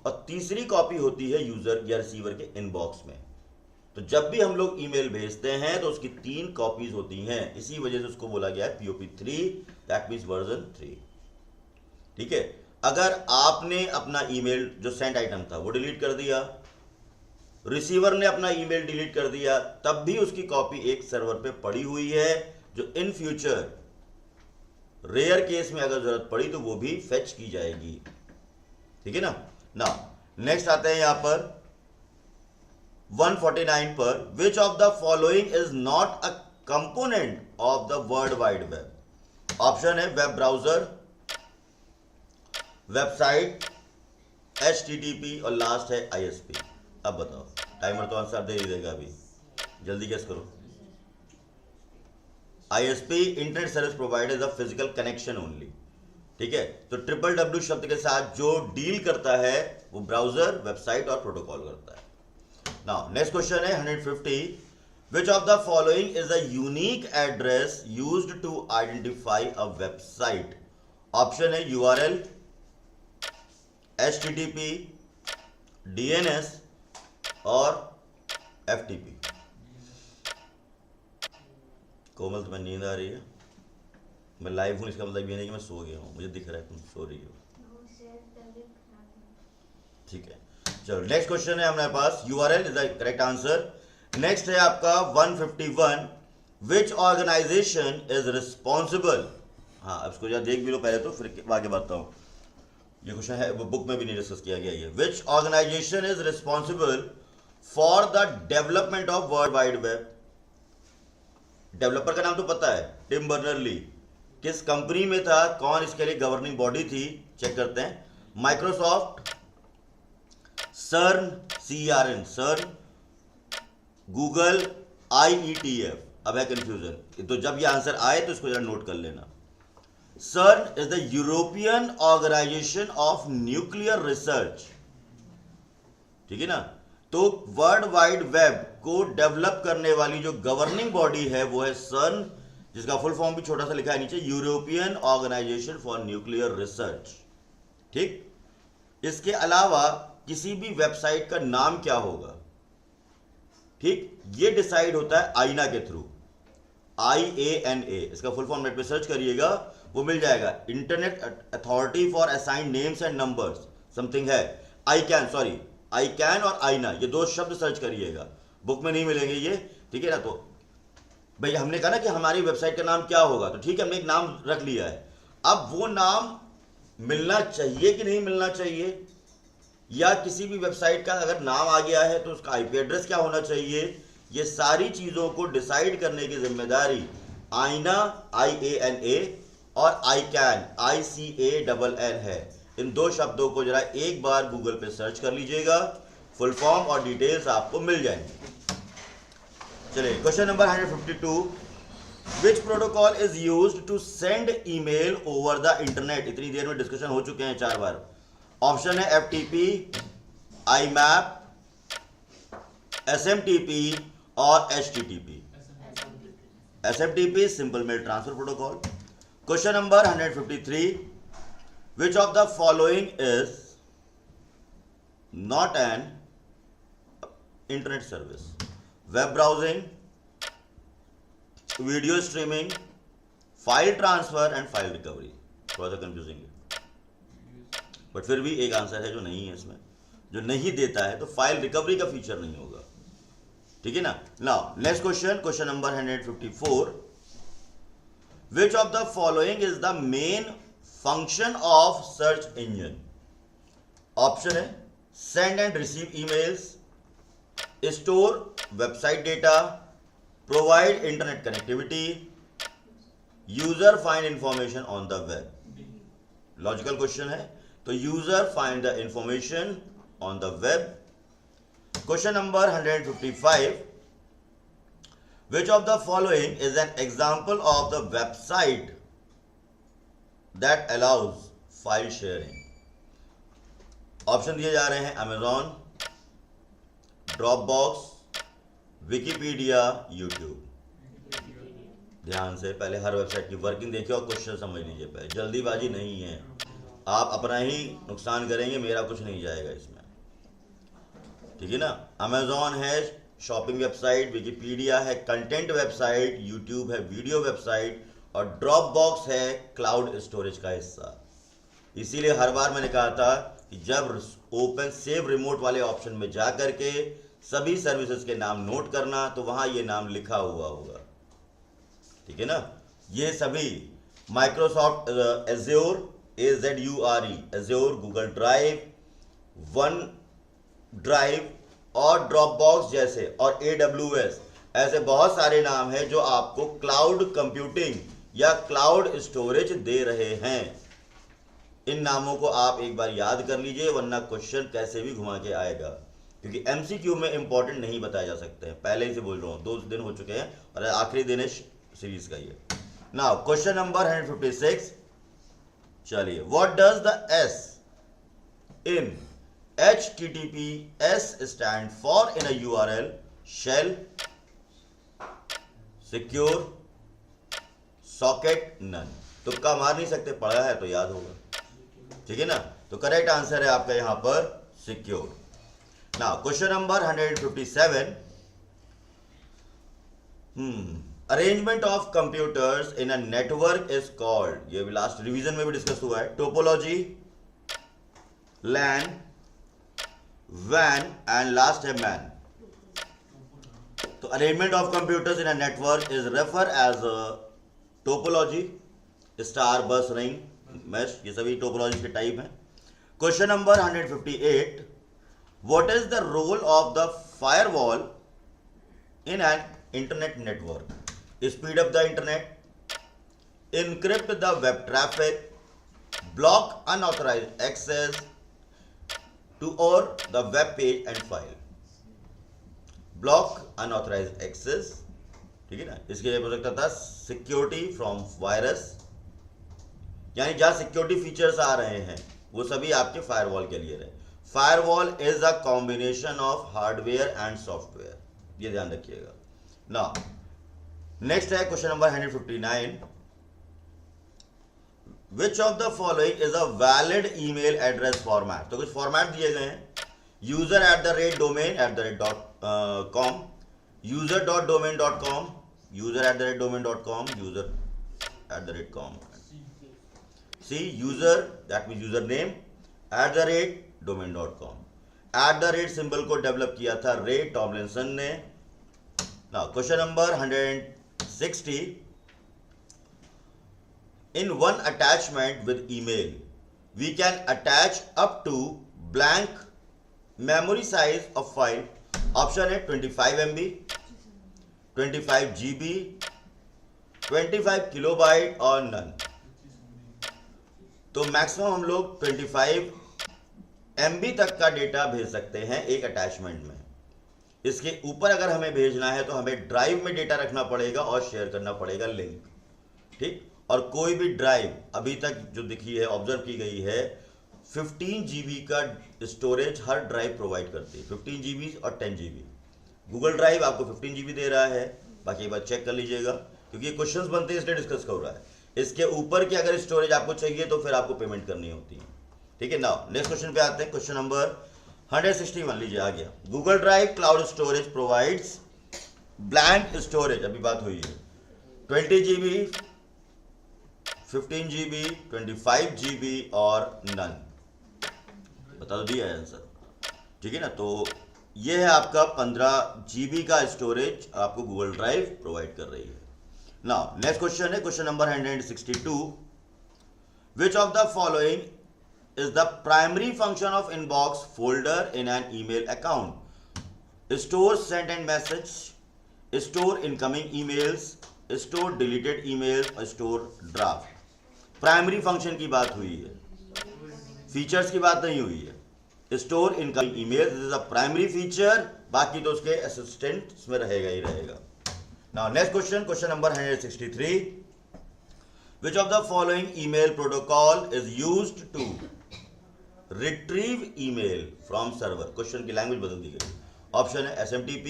Speaker 1: और तीसरी कॉपी होती है यूजर या रिसीवर के इनबॉक्स में। तो जब भी हम लोग ईमेल भेजते हैं तो उसकी 3 कॉपीज होती हैं, इसी वजह से उसको बोला गया है POP3, दैट मीन्स वर्जन 3। ठीक है, अगर आपने अपना ईमेल जो सेंट आइटम था वो डिलीट कर दिया, रिसीवर ने अपना ईमेल डिलीट कर दिया, तब भी उसकी कॉपी एक सर्वर पे पड़ी हुई है, जो इन फ्यूचर रेयर केस में अगर जरूरत पड़ी तो वो भी फेच की जाएगी। ठीक है ना। नेक्स्ट आते हैं यहां पर 149 पर, विच of the following is not a component of the world wide web. Option है वेब ब्राउजर, वेबसाइट, HTTP और लास्ट है ISP। अब बताओ, टाइमर तो आंसर दे ही देगा, अभी जल्दी गेस करो। ISP internet service provider is a physical connection only. ठीक है, तो WWW शब्द के साथ जो डील करता है वो ब्राउजर, वेबसाइट और प्रोटोकॉल करता है। नाउ नेक्स्ट क्वेश्चन है 150, which of the following is a unique address used to identify a website. Option है URL, HTTP, DNS और FTP। कोमल, तुम्हें नींद आ रही है? मैं लाइव हूं इसका मतलब ये नहीं कि मैं सो गया हूं, मुझे दिख रहा है तुम सो रही हो। ठीक है, चलो नेक्स्ट क्वेश्चन है हमारे पास, URL is the correct answer. Next है आपका 151, विच ऑर्गेनाइजेशन इज रिस्पॉन्सिबल। हाँ, अब इसको देख भी लो पहले तो फिर आगे बढ़ता हूं। ये क्वेश्चन है वो बुक में भी नहीं डिस्कस किया गया है। Which organization is responsible for the development of world wide web. Developer का नाम तो पता है, टिम बर्नर-ली। किस कंपनी में था, कौन इसके लिए गवर्निंग बॉडी थी, चेक करते हैं। माइक्रोसॉफ्ट, सर्न, CERN, सर्न, गूगल, IETF। अब है कंफ्यूजन, तो जब ये आंसर आए तो इसको जरा नोट कर लेना। CERN is the European Organization of Nuclear Research. ठीक है ना, तो वर्ल्ड वाइड वेब को डेवलप करने वाली जो गवर्निंग बॉडी है वो है CERN, जिसका फुल फॉर्म भी छोटा सा लिखा है नीचे, European Organization for Nuclear Research. ठीक, इसके अलावा किसी भी वेबसाइट का नाम क्या होगा, ठीक, ये डिसाइड होता है आईना के थ्रू, IANA। इसका फुल फॉर्म नेट पे सर्च करिएगा, वो मिल जाएगा, internet authority for assign names and numbers, something है। ICANN और आईना, ये 2 शब्द सर्च करिएगा, बुक में नहीं मिलेंगे ये। ठीक है ना, तो भाई हमने कहा ना कि हमारी वेबसाइट का नाम क्या होगा, तो ठीक है, हमने एक नाम रख लिया है। अब वो नाम मिलना चाहिए कि नहीं मिलना चाहिए, या किसी भी वेबसाइट का अगर नाम आ गया है तो उसका IP एड्रेस क्या होना चाहिए, ये सारी चीजों को डिसाइड करने की जिम्मेदारी आईना, IANA और ICANN है। इन दो शब्दों को जरा एक बार गूगल पे सर्च कर लीजिएगा, फुल फॉर्म और डिटेल्स आपको मिल जाएंगे। चलिए question number 152, which protocol is used to send email over the internet. इतनी देर में डिस्कशन हो चुके हैं 4 बार। ऑप्शन है FTP, IMAP, SMTP और HTTP। SMTP simple mail transfer protocol. Question number 153, which of the following is not an internet service. Web browsing, video streaming, file transfer and file recovery. थोड़ा सा confusing है, but फिर भी एक answer है जो नहीं है इसमें। जो नहीं देता है तो फाइल रिकवरी का फीचर नहीं होगा, ठीक है ना। Now next question, question number 154, which of the following is the main function of search engine. Option है send and receive emails, store website data, provide internet connectivity, user find information on the web. Logical question है, तो user find the information on the web. Question number 155, which of the following is an example of the website that allows file sharing। Option दिए जा रहे हैं Amazon, Dropbox, Wikipedia, YouTube। ध्यान से पहले हर website की वर्किंग देखिए और क्वेश्चन समझ लीजिए पहले, जल्दीबाजी नहीं है। आप अपना ही नुकसान करेंगे, मेरा कुछ नहीं जाएगा इसमें, ठीक है ना। अमेजॉन है शॉपिंग वेबसाइट, विकिपीडिया है कंटेंट वेबसाइट, यूट्यूब है वीडियो वेबसाइट और ड्रॉप बॉक्स है क्लाउड स्टोरेज का हिस्सा। इसीलिए हर बार मैंने कहा था कि जब ओपन सेव रिमोट वाले ऑप्शन में जा करके सभी सर्विसेज के नाम नोट करना, तो वहां ये नाम लिखा हुआ होगा, ठीक है ना। ये सभी Microsoft azure, AZURE, azure, Google drive, one drive और ड्रॉपबॉक्स जैसे और AWS, ऐसे बहुत सारे नाम हैं जो आपको क्लाउड कंप्यूटिंग या क्लाउड स्टोरेज दे रहे हैं। इन नामों को आप एक बार याद कर लीजिए, वरना क्वेश्चन कैसे भी घुमा के आएगा, क्योंकि MCQ में इंपॉर्टेंट नहीं बताए जा सकते हैं। पहले ही से बोल रहा हूँ, 2 दिन हो चुके हैं और आखिरी दिन है सीरीज का ये। नाउ क्वेश्चन नंबर 156, चलिए, what does the S in HTTPS stand for in a URL? shell, secure, socket, none। तुक्का मार नहीं सकते, पढ़ा है तो याद होगा, ठीक है ना। तो करेक्ट आंसर है आपका यहां पर secure. Now question number 157, arrangement of computers in a network is called. ये भी लास्ट रिवीजन में भी डिस्कस हुआ है। टोपोलॉजी, लैन, वैन एंड लास्ट है मैन। तो arrangement of computers in a network is refer as topology, star, bus, ring, mesh, ये सभी टोपोलॉजी के टाइप हैं। Question number 158, what is the role of the firewall in an internet network? Speed up the internet, encrypt the web traffic, block unauthorized access to or the web page and file। block unauthorized access, ठीक है ना। इसके लिए हो सकता था security from virus, यानी जहां सिक्योरिटी फीचर्स आ रहे हैं वो सभी आपके फायरवॉल के लिए रहे। Firewall is a combination of hardware and software, ये ध्यान रखिएगा। नाउ नेक्स्ट है question number 159, which of the following is a valid email address format. तो कुछ फॉर्मेट दिए गए हैं, user@domain.com, user.domain.com, user@domain.com, user@com। See, user that means username, @domain.com। Symbol को डेवलप किया था रे टॉमलिंसन ने। Now question number 160, in one attachment with email we can attach up to blank memory size of file। Option है 25 MB, 25 GB, 25 kilobyte और नन। तो maximum हम लोग 25 MB तक का डेटा भेज सकते हैं एक अटैचमेंट में। इसके ऊपर अगर हमें भेजना है तो हमें ड्राइव में डेटा रखना पड़ेगा और शेयर करना पड़ेगा लिंक, ठीक। और कोई भी ड्राइव अभी तक जो दिखी है, ऑब्जर्व की गई है, 15 GB का स्टोरेज हर ड्राइव प्रोवाइड करती है, 15 GB और 10 GB। गूगल ड्राइव आपको 15 GB दे रहा है, बाकी एक बार चेक कर लीजिएगा क्योंकि क्वेश्चंस बनते हैं इसलिए डिस्कस कर रहा है। इसके ऊपर की अगर स्टोरेज आपको चाहिए तो फिर आपको पेमेंट करनी होती है, ठीक है। नाउ नेक्स्ट क्वेश्चन पे आते हैं। क्वेश्चन नंबर 161 लीजिए, आ गया। Google drive cloud storage provides blank storage, अभी बात हुई है, 20 GB, 15 GB, 25 GB और नन। बता दो, दिया है आंसर, ठीक है ना। तो ये है आपका 15 GB का स्टोरेज आपको गूगल ड्राइव प्रोवाइड कर रही है। नाउ नेक्स्ट क्वेश्चन है question number 162। Which of the following is the primary function of inbox folder in an email account? Store sent and message, store incoming emails, store deleted emails और store draft। Primary function की बात हुई है, features की बात नहीं हुई है। Store incoming email this is a primary feature, बाकी तो उसके असिस्टेंट में रहेगा ही रहेगा। Now next question, question number 163। Which of the following email protocol is used to retrieve email from server? Question की लैंग्वेज बदल दी गई। ऑप्शन है SMTP,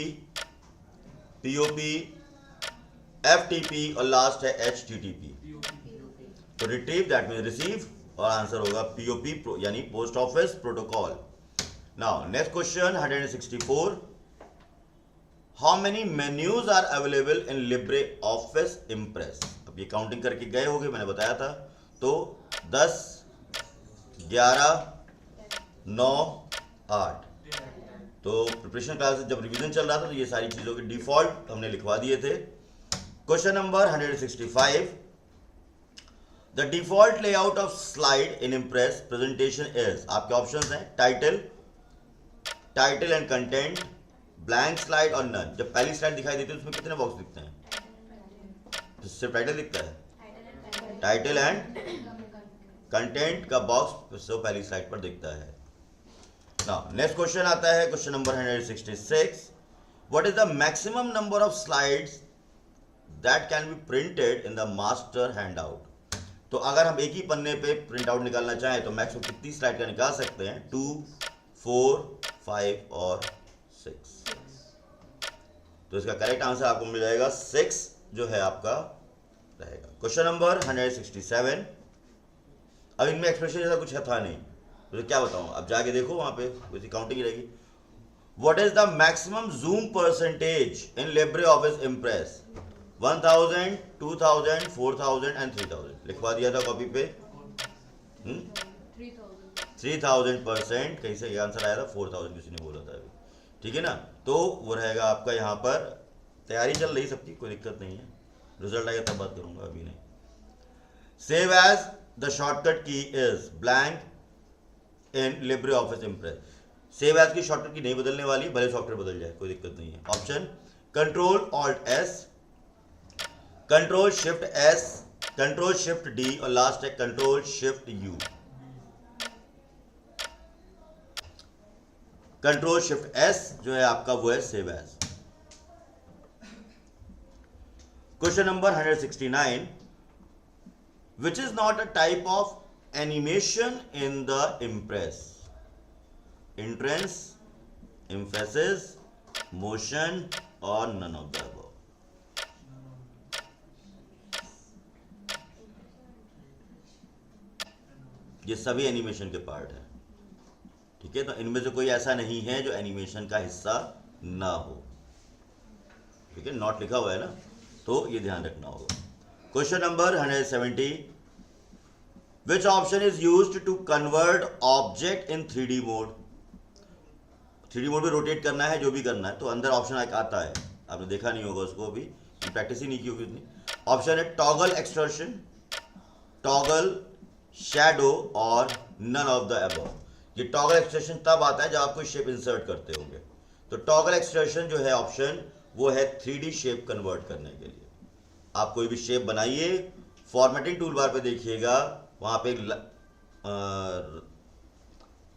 Speaker 1: POP, FTP और लास्ट है HTTP। तो रिट्रीव दैट मीन रिसीव और आंसर होगा POP यानी post office protocol. Now next question 164। How many menus are available in Libre office Impress? अब ये काउंटिंग करके गए होगे, मैंने बताया था। तो 10, 11, 9, 8। तो प्रिपरेशन क्लास जब रिवीजन चल रहा था तो ये सारी चीजों के डिफॉल्ट हमने लिखवा दिए थे। Question number 165। The default layout of slide in impress presentation is, आपके ऑप्शंस हैं title and content, blank slide और नन। जब पहली स्लाइड दिखाई देती है उसमें कितने बॉक्स दिखते हैं? तो सिर्फ टाइटल दिखता है, टाइटल एंड कंटेंट का बॉक्स तो पहली स्लाइड पर दिखता है। नाउ नेक्स्ट क्वेश्चन आता है question number 166। What is the maximum number of slides that can be printed in the master handout? तो अगर हम एक ही पन्ने पे प्रिंट आउट निकालना चाहें तो मैक्सिमम कितनी स्लाइड का निकाल सकते हैं? 2, 4, 5 और 6। तो इसका करेक्ट आंसर आपको मिल जाएगा 6 जो है आपका रहेगा। Question number 167। अब इनमें एक्सप्रेशन जैसा कुछ था नहीं तो क्या बताऊं, अब जाके देखो वहां पे वैसी काउंटिंग ही रहेगी। What is the maximum zoom percentage in Libre office impress? 1000, 2000, 4000 and 3000 लिखवा दिया था कॉपी पे। 3000%। कहीं से आंसर आया था 4000 किसी ने बोला था अभी, ठीक है ना। तो वो रहेगा आपका, यहाँ पर तैयारी चल रही सबकी, कोई दिक्कत नहीं है, रिजल्ट आएगा तब बात करूंगा, अभी नहीं। Save as the shortcut key is blank in Libre office Impress. Save as की शॉर्टकट की नहीं बदलने वाली, भले सॉफ्टवेयर बदल जाए कोई दिक्कत नहीं है। ऑप्शन Ctrl+Alt+S, Ctrl+Shift+S, Ctrl+Shift+D और लास्ट है Ctrl+Shift+U। Ctrl+Shift+S जो है आपका वो है save as. Question number 169। Which is not a type of animation in the Impress? Entrance, emphasis, motion और नन ऑफ द अबव। ये सभी एनिमेशन के पार्ट हैं, ठीक है। तो इनमें से कोई ऐसा नहीं है जो एनिमेशन का हिस्सा ना हो, ठीक है। नॉट लिखा हुआ है ना, तो ये ध्यान रखना होगा। Question number 170। Which option is used to convert object in 3D mode? 3D mode में रोटेट करना है, जो भी करना है तो अंदर ऑप्शन आता है, आपने देखा नहीं होगा उसको, अभी प्रैक्टिस ही नहीं की होगी इतनी। ऑप्शन है टॉगल एक्सटर्शन, टॉगल शैडो और नन ऑफ द अबव। ये टॉगल एक्सटेंशन तब आता है जब आप कोई शेप इंसर्ट करते होंगे। तो टॉगल एक्सटेंशन जो है ऑप्शन वो है 3D शेप कन्वर्ट करने के लिए। आप कोई भी शेप बनाइए, फॉर्मेटिंग टूल बार पे देखिएगा, वहां पे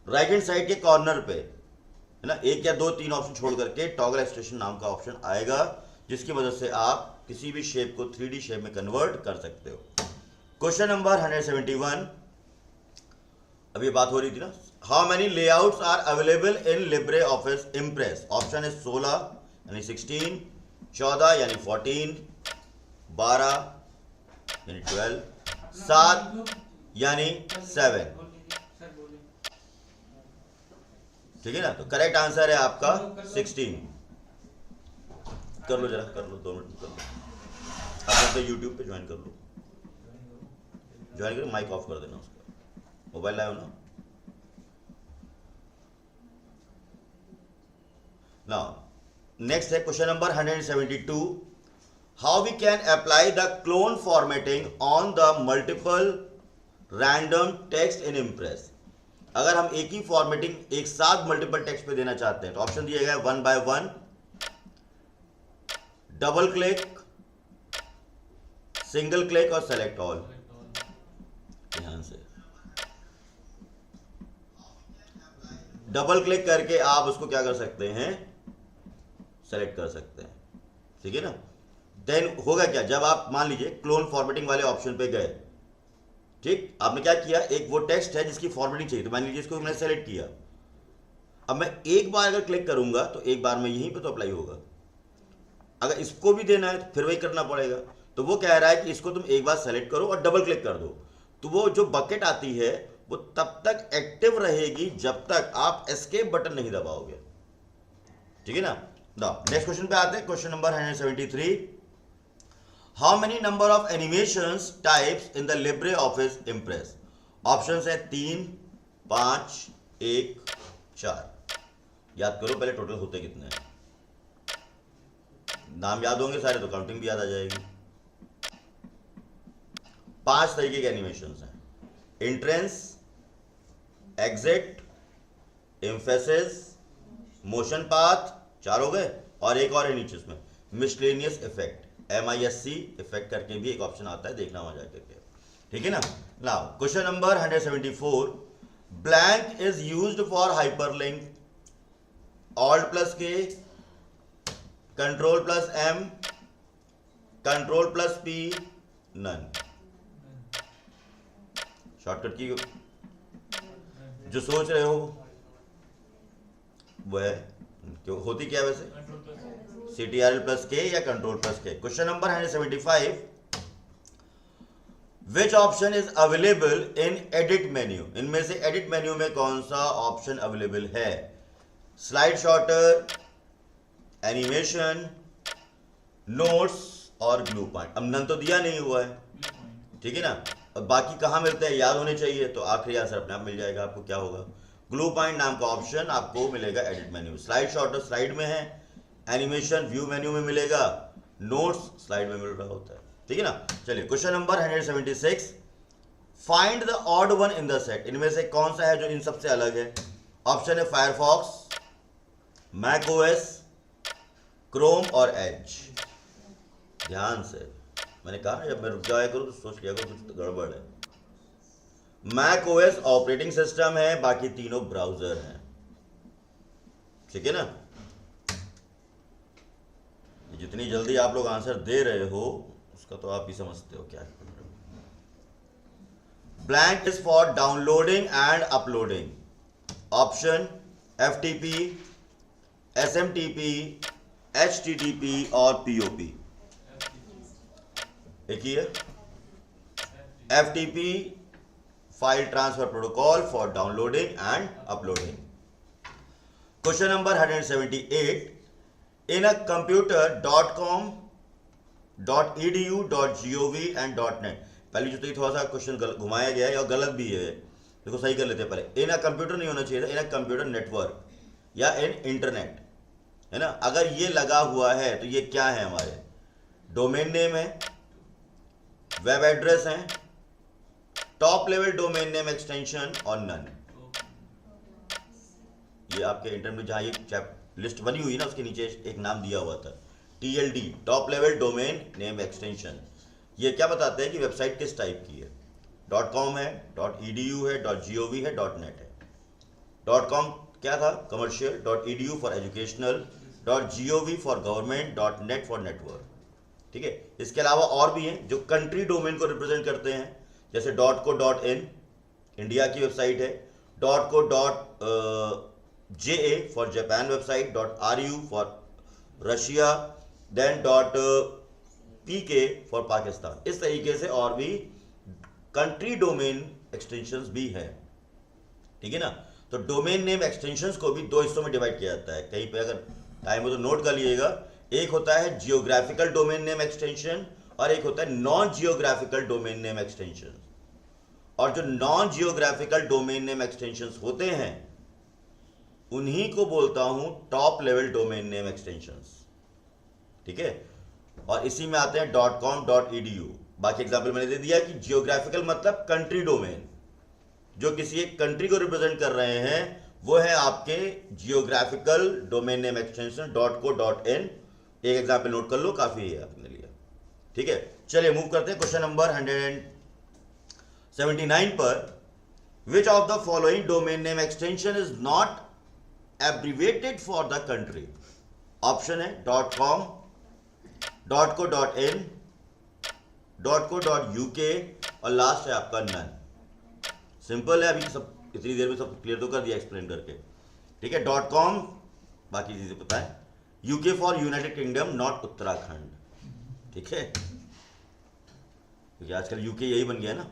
Speaker 1: राइट हैंड साइड के कॉर्नर पे, है ना, एक या दो तीन ऑप्शन छोड़ करके टॉगल एक्सटेंशन नाम का ऑप्शन आएगा, जिसकी मदद से आप किसी भी शेप को 3D शेप में कन्वर्ट कर सकते हो। क्वेश्चन नंबर 171, अभी बात हो रही थी ना, how many layouts are available in Libre office Impress? Option है 16 यानी 16, 14 यानी 14, 12 यानी 12, 7 यानी 7। ठीक है ना, तो करेक्ट आंसर है आपका 16। कर लो जरा, कर लो 2 मिनट कर लो, आप तो यूट्यूब पे ज्वाइन कर लो, ज्वाइन करो, माइक ऑफ कर देना उसका, मोबाइल लाए हो ना। नाउ नेक्स्ट है question number 172, how we can apply the clone formatting on the multiple random text in Impress? अगर हम एक ही फॉर्मेटिंग एक साथ मल्टीपल टेक्स्ट पे देना चाहते हैं तो ऑप्शन दिए गए 1 by 1, double click, single click और सेलेक्ट ऑल। ध्यान से डबल क्लिक करके आप उसको क्या कर सकते हैं, सेलेक्ट कर सकते हैं। ठीक है ना, देन होगा क्या, जब आप मान लीजिए क्लोन फॉर्मेटिंग वाले ऑप्शन पे गए, ठीक, आपने क्या किया, एक वो टेक्स्ट है जिसकी फॉर्मेटिंग चाहिए, तो मान लीजिए इसको मैंने सेलेक्ट किया, अब मैं एक बार अगर क्लिक करूंगा तो एक बार में यहीं पे तो अप्लाई होगा, अगर इसको भी देना है तो फिर वही करना पड़ेगा। तो वो कह रहा है कि इसको तुम एक बार सेलेक्ट करो और डबल क्लिक कर दो, तो वो जो बकेट आती है वो तब तक एक्टिव रहेगी जब तक आप एस्केप बटन नहीं दबाओगे। ठीक है ना। नेक्स्ट क्वेश्चन पे आते हैं, question number 173, how many number of animations types in the Libre office impress? Options है 3, 5, 1, 4। याद करो पहले टोटल होते कितने हैं, नाम याद होंगे सारे तो काउंटिंग भी याद आ जाएगी। 5 तरीके के एनिमेशंस हैं, entrance, exit, emphasis, motion path, 4 हो गए, और एक और है नीचे उसमें मिसलेनियस इफेक्ट, MISC इफेक्ट करके भी एक ऑप्शन आता है, देखना वहां जाकर के। ठीक है ना। Now question number 174, blank is used for hyperlink, alt plus K, control plus M, control plus P, none. Shortcut key जो सोच रहे हो वह क्यों होती क्या वैसे, CTRL प्लस के या कंट्रोल प्लस के। Question number 175, which option is available in edit menu? इनमें से एडिट मेन्यू में कौन सा ऑप्शन अवेलेबल है? स्लाइड शॉर्टर, एनिमेशन, नोट्स और ग्लू पॉइंट। अब नन तो दिया नहीं हुआ है, ठीक है ना, और बाकी कहां मिलते हैं याद होने चाहिए, तो आखिरी आंसर अपने आप मिल जाएगा आपको। क्या होगा, ग्लू पॉइंट नाम का ऑप्शन आपको मिलेगा edit menu. Slide shorter slide में है, एनिमेशन व्यू मेन्यू में मिलेगा, नोट्स स्लाइड में मिल रहा होता है। ठीक है ना। चलिए question number 176, find the odd one in the set. इनमें से कौन सा है जो इन सबसे अलग है? ऑप्शन है फायरफॉक्स, मैक OS, क्रोम और एज। ध्यान से, मैंने कहा जब मैं रुक जाया करूं तो सोच लिया करो कुछ गड़बड़ है। मैक OS ऑपरेटिंग सिस्टम है, बाकी तीनों ब्राउजर हैं। ठीक है ना। जितनी जल्दी आप लोग आंसर दे रहे हो उसका तो आप ही समझते हो क्या। Blank is for downloading and uploading. Option FTP, SMTP, HTTP और POP। एक ही है, FTP file transfer protocol for downloading and uploading. Question number 178, in a computer .com, .edu, .gov and .net। पहले जो तो थोड़ा सा क्वेश्चन घुमाया गया है और गलत भी है, देखो सही कर लेते हैं पहले। इन अ कंप्यूटर नहीं होना चाहिए था, इन अ कंप्यूटर नेटवर्क या इन इंटरनेट, है ना। अगर ये लगा हुआ है तो ये क्या है, हमारे डोमेन नेम है, वेब एड्रेस है, top level domain name extension और नन। ये आपके इंटरनेट जहां ये लिस्ट बनी हुई है ना, उसके नीचे एक नाम दिया हुआ था TLD, top level domain name extension. ये क्या बताते हैं कि वेबसाइट किस टाइप की है। .com है, .edu है, .gov है, .net है। .com क्या था? Commercial, .edu for educational, .gov for government, .net for network. ठीक है, इसके अलावा और भी हैं जो कंट्री डोमेन को रिप्रेजेंट करते हैं, जैसे .co.in इंडिया की वेबसाइट है, .co.ja for Japan website, .ru for Russia, then .pk for Pakistan. इस तरीके से और भी कंट्री डोमेन एक्सटेंशंस भी हैं। ठीक है ना। तो डोमेन नेम एक्सटेंशंस को भी दो हिस्सों में डिवाइड किया जाता है, कहीं पे अगर टाइम हो तो नोट कर लिएगा। एक होता है जियोग्राफिकल डोमेन नेम एक्सटेंशन और एक होता है non geographical domain name extension. और जो non geographical domain name extensions होते हैं उन्हीं को बोलता हूं top level domain name extensions. ठीक है, और इसी में आते हैं .com, .edu। बाकी एग्जाम्पल मैंने दे दिया कि जियोग्राफिकल मतलब कंट्री डोमेन, जो किसी एक कंट्री को रिप्रेजेंट कर रहे हैं वो है आपके geographical domain name extension .co.in। एक एग्जाम्पल नोट कर लो, काफी है अपने लिए। ठीक है, चलिए मूव करते हैं क्वेश्चन नंबर 179 पर। विच of the following domain name extension is not abbreviated for the country? Option है .com, .co.in, .co.uk और लास्ट है आपका नन। सिंपल है, अभी सब इतनी देर में सब क्लियर तो कर दिया एक्सप्लेन करके। ठीक है, .com बाकी चीजें पता है, UK for United Kingdom, not Uttarakhand. ठीक है, क्योंकि आजकल यूके यही बन गया ना।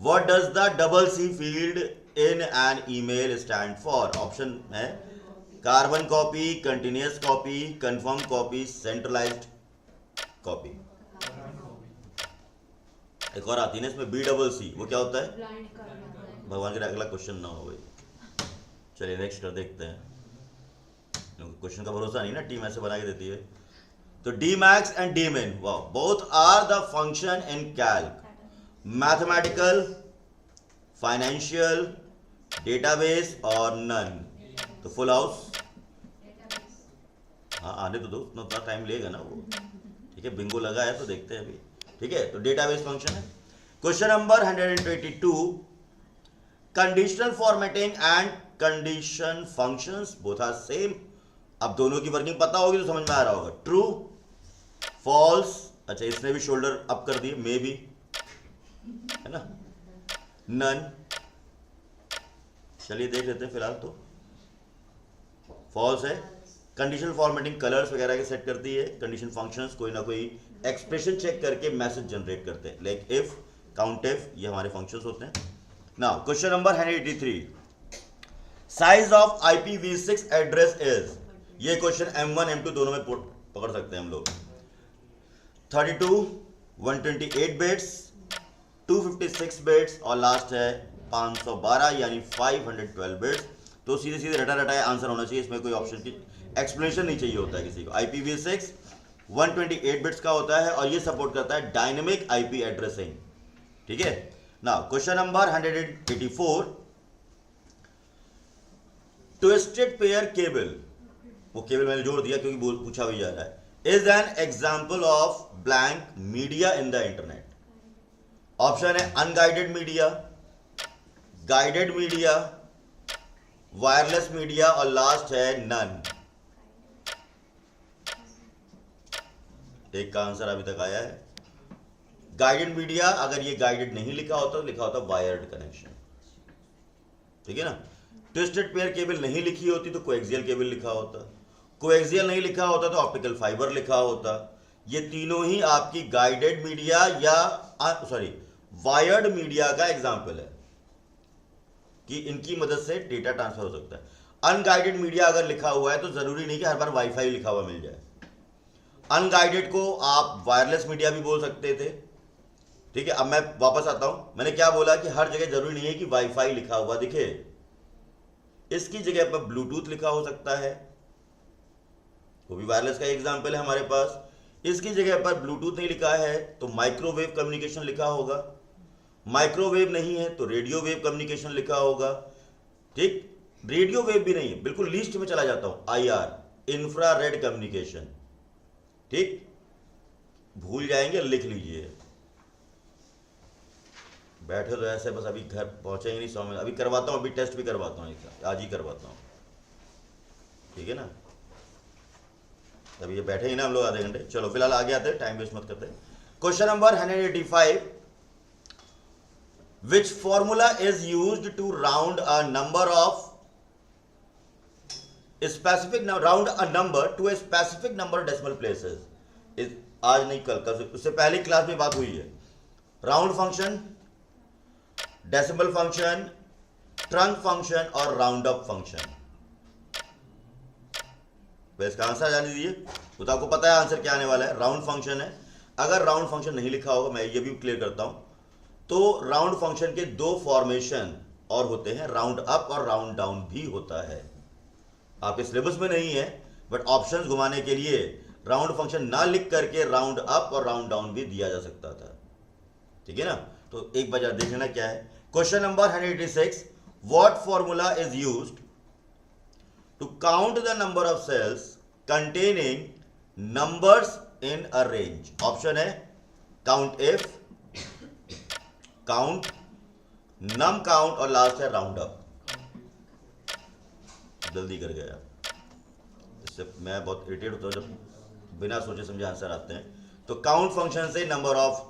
Speaker 1: What does the double C field in an email stand for? Option है carbon copy, continuous copy, confirm copy, centralised copy. एक और आती है ना इसमें BCC, वो क्या होता है? भगवान के अगला क्वेश्चन ना हो भाई। चलिए नेक्स्ट कर देखते हैं, क्वेश्चन का भरोसा नहीं ना, टीम ऐसे बना के देती है। तो Dmax एंड Dmin, वाह, both are the function in Calc, mathematical, financial, database और नन। तो फुल हाउस, हाँ आने तो दो, उतना टाइम लेगा ना वो। ठीक है, बिंगो लगा है तो देखते हैं अभी। ठीक है, तो डेटाबेस फंक्शन है। Question number 122, conditional formatting and condition functions both are same. अब दोनों की वर्किंग पता होगी तो समझ में आ रहा होगा। ट्रू, फॉल्स, अच्छा इसने भी शोल्डर अप कर दिए, मे बी, है ना, नन। चलिए देख लेते हैं फिलहाल तो। फॉल्स है, कंडीशनल फॉर्मेटिंग कलर्स वगैरह के सेट करती है। कंडीशन फंक्शंस कोई ना कोई एक्सप्रेशन चेक करके मैसेज जनरेट करते हैं, लाइक इफ, काउंटइफ, ये हमारे फंक्शंस होते हैं। Now question number 183, size of IPv6 address is. ये क्वेश्चन M1 M2 दोनों में पकड़ सकते हैं हम लोग। 32, 128 बिट्स, 256 बिट्स और लास्ट है 512 यानी 512 बिट्स। तो सीधे सीधे रटा रटाया आंसर होना चाहिए, इसमें कोई ऑप्शन की एक्सप्लेनेशन नहीं चाहिए होता है किसी को। IPv6 128 बिट्स का होता है और ये सपोर्ट करता है डायनेमिक IP एड्रेसिंग। ठीक है, now question number 184, twisted pair cable, वो केबल मैंने जोड़ दिया क्योंकि पूछा भी जा रहा है, is an example of blank media in the internet. Option है unguided media, guided media, wireless media और लास्ट है नन। एक का आंसर अभी तक आया है गाइडेड मीडिया। अगर ये गाइडेड नहीं लिखा होता तो लिखा होता वायर्ड कनेक्शन। ठीक है ना, ट्विस्टेड पेयर केबल नहीं लिखी होती तो कोएक्सियल केबल लिखा होता, कोएक्सियल नहीं लिखा होता तो ऑप्टिकल फाइबर लिखा होता। ये तीनों ही आपकी गाइडेड मीडिया या वायर्ड मीडिया का एग्जाम्पल है कि इनकी मदद से डेटा ट्रांसफर हो सकता है। अनगाइडेड मीडिया अगर लिखा हुआ है तो जरूरी नहीं कि हर बार वाईफाई लिखा हुआ मिल जाए। अनगाइडेड को आप वायरलेस मीडिया भी बोल सकते थे। ठीक है, अब मैं वापस आता हूं, मैंने क्या बोला कि हर जगह जरूरी नहीं है कि वाईफाई लिखा हुआ दिखे, इसकी जगह पर ब्लूटूथ लिखा हो सकता है, वो भी वायरलेस का एग्जाम्पल है हमारे पास। इसकी जगह पर ब्लूटूथ नहीं लिखा है तो माइक्रोवेव कम्युनिकेशन लिखा होगा, माइक्रोवेव नहीं है तो रेडियो वेव कम्युनिकेशन लिखा होगा। ठीक, रेडियो वेव भी नहीं है, बिल्कुल लीस्ट में चला जाता हूं, IR, इंफ्रारेड कम्युनिकेशन। ठीक, भूल जाएंगे, लिख लीजिए, बैठे तो ऐसे बस, अभी घर पहुंचेंगे नहीं 100 मिनट, अभी करवाता हूँ, अभी टेस्ट भी करवाता हूँ इसका, आज ही करवाता हूँ, ठीक है ना। अभी ये बैठे ही ना हम लोग आधे घंटे। चलो फिलहाल आगे आते हैं, टाइम वेस्ट मत करते। Question number 185, which formula is used to round a number of specific, round a number to a specific number decimal places. आज नहीं, कल उससे पहली क्लास में बात हुई है। Round function, decimal function, trunk function और राउंड अप फंक्शन। इसका आंसर जाने दीजिए, तो आपको पता है आंसर क्या आने वाला है। राउंड फंक्शन है, अगर राउंड फंक्शन नहीं लिखा होगा, मैं ये भी क्लियर करता हूं, तो राउंड फंक्शन के दो फॉर्मेशन और होते हैं, राउंड अप और राउंड डाउन भी होता है। आपके सिलेबस में नहीं है, बट ऑप्शंस घुमाने के लिए राउंड फंक्शन ना लिख करके राउंड अप और राउंड डाउन भी दिया जा सकता था, ठीक है ना। तो एक बार देख लेना क्या है। Question number 186, what formula is used to count the number of cells containing numbers in a range। Option है count if, count, num count और लास्ट है राउंड अप। जल्दी कर गया, इससे मैं बहुत इरिटेट होता हूँ जब बिना सोचे समझे आंसर आते हैं। तो काउंट फंक्शन से नंबर ऑफ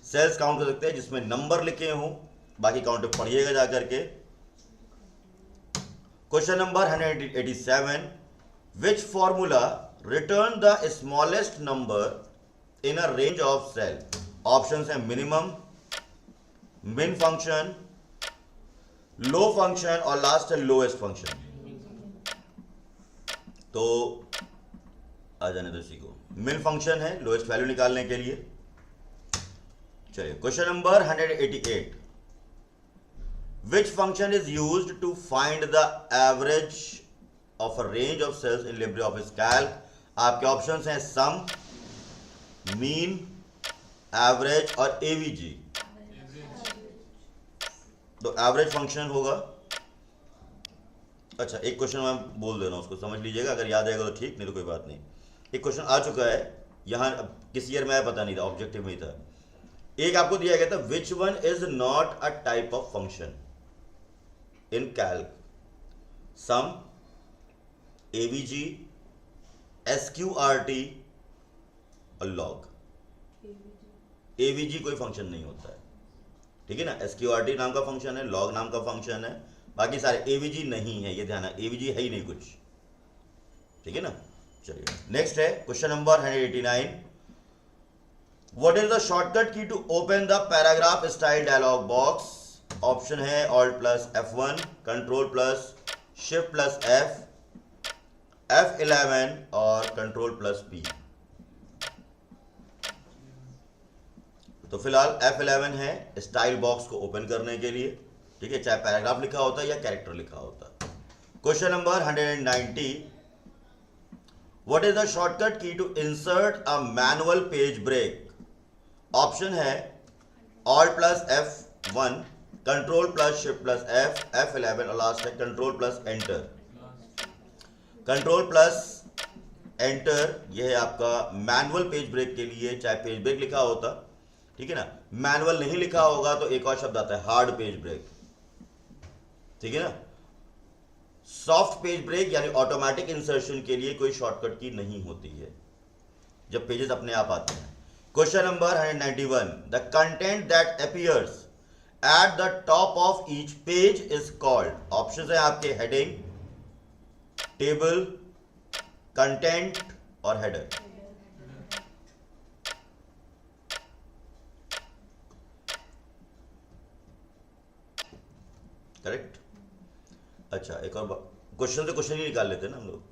Speaker 1: सेल्स काउंट कर सकते हैं जिसमें नंबर लिखे हों, बाकी काउंट पढ़िएगा जाकर के। Question number 187, which formula return the smallest number in a range of cell. Option है minimum, min function, low function और लास्ट है लोएस्ट फंक्शन। तो आ जाने दो इसी को, मिन फंक्शन है लोएस्ट वैल्यू निकालने के लिए। चलिए question number 188, which function is used to find the average of a range of cells in LibreOffice Calc। आपके ऑप्शंस हैं सम, मीन, एवरेज और एवीजी। तो एवरेज फंक्शन होगा। अच्छा एक क्वेश्चन मैं बोल दे रहा हूं, उसको समझ लीजिएगा, अगर याद आएगा तो ठीक, नहीं तो कोई बात नहीं। एक क्वेश्चन आ चुका है यहां, किस ईयर में आया पता नहीं था, ऑब्जेक्टिव में ही था। एक आपको दिया गया था, which one is not a type of function in Calc. Sum, AVG, SQRT और लॉग। एवीजी कोई फंक्शन नहीं होता है, ठीक है ना। एसक्यूआरटी नाम का फंक्शन है, लॉग नाम का फंक्शन है, बाकी सारे एवीजी नहीं है, ये ध्यान है, एवीजी है ही नहीं कुछ, ठीक है ना। चलिए नेक्स्ट है question number 189, what is the shortcut key to open the paragraph style dialog box. Option है alt plus F1, control plus shift plus F, F11 और कंट्रोल प्लस P। तो फिलहाल F11 है स्टाइल बॉक्स को open करने के लिए, ठीक है, चाहे पैराग्राफ लिखा होता है या कैरेक्टर लिखा होता है। Question number 190, what is the shortcut key to insert a manual page break. Option है alt plus F1, control plus shift plus F, F11 और लास्ट है control plus enter. Control plus enter ये है आपका manual page break के लिए, चाहे page break लिखा होता, ठीक है ना। मैनुअल नहीं लिखा होगा तो एक और शब्द आता है हार्ड पेज ब्रेक, ठीक है ना। सॉफ्ट पेज ब्रेक यानी ऑटोमेटिक इंसर्शन के लिए कोई शॉर्टकट की नहीं होती है जब पेजेस अपने आप आते हैं। Question number 191, the content that appears at the top of each page is called. Option है आपके हेडिंग, टेबल, कंटेंट और हेडर। करेक्ट। अच्छा एक और क्वेश्चन से क्वेश्चन ही निकाल लेते हैं ना हम लोग।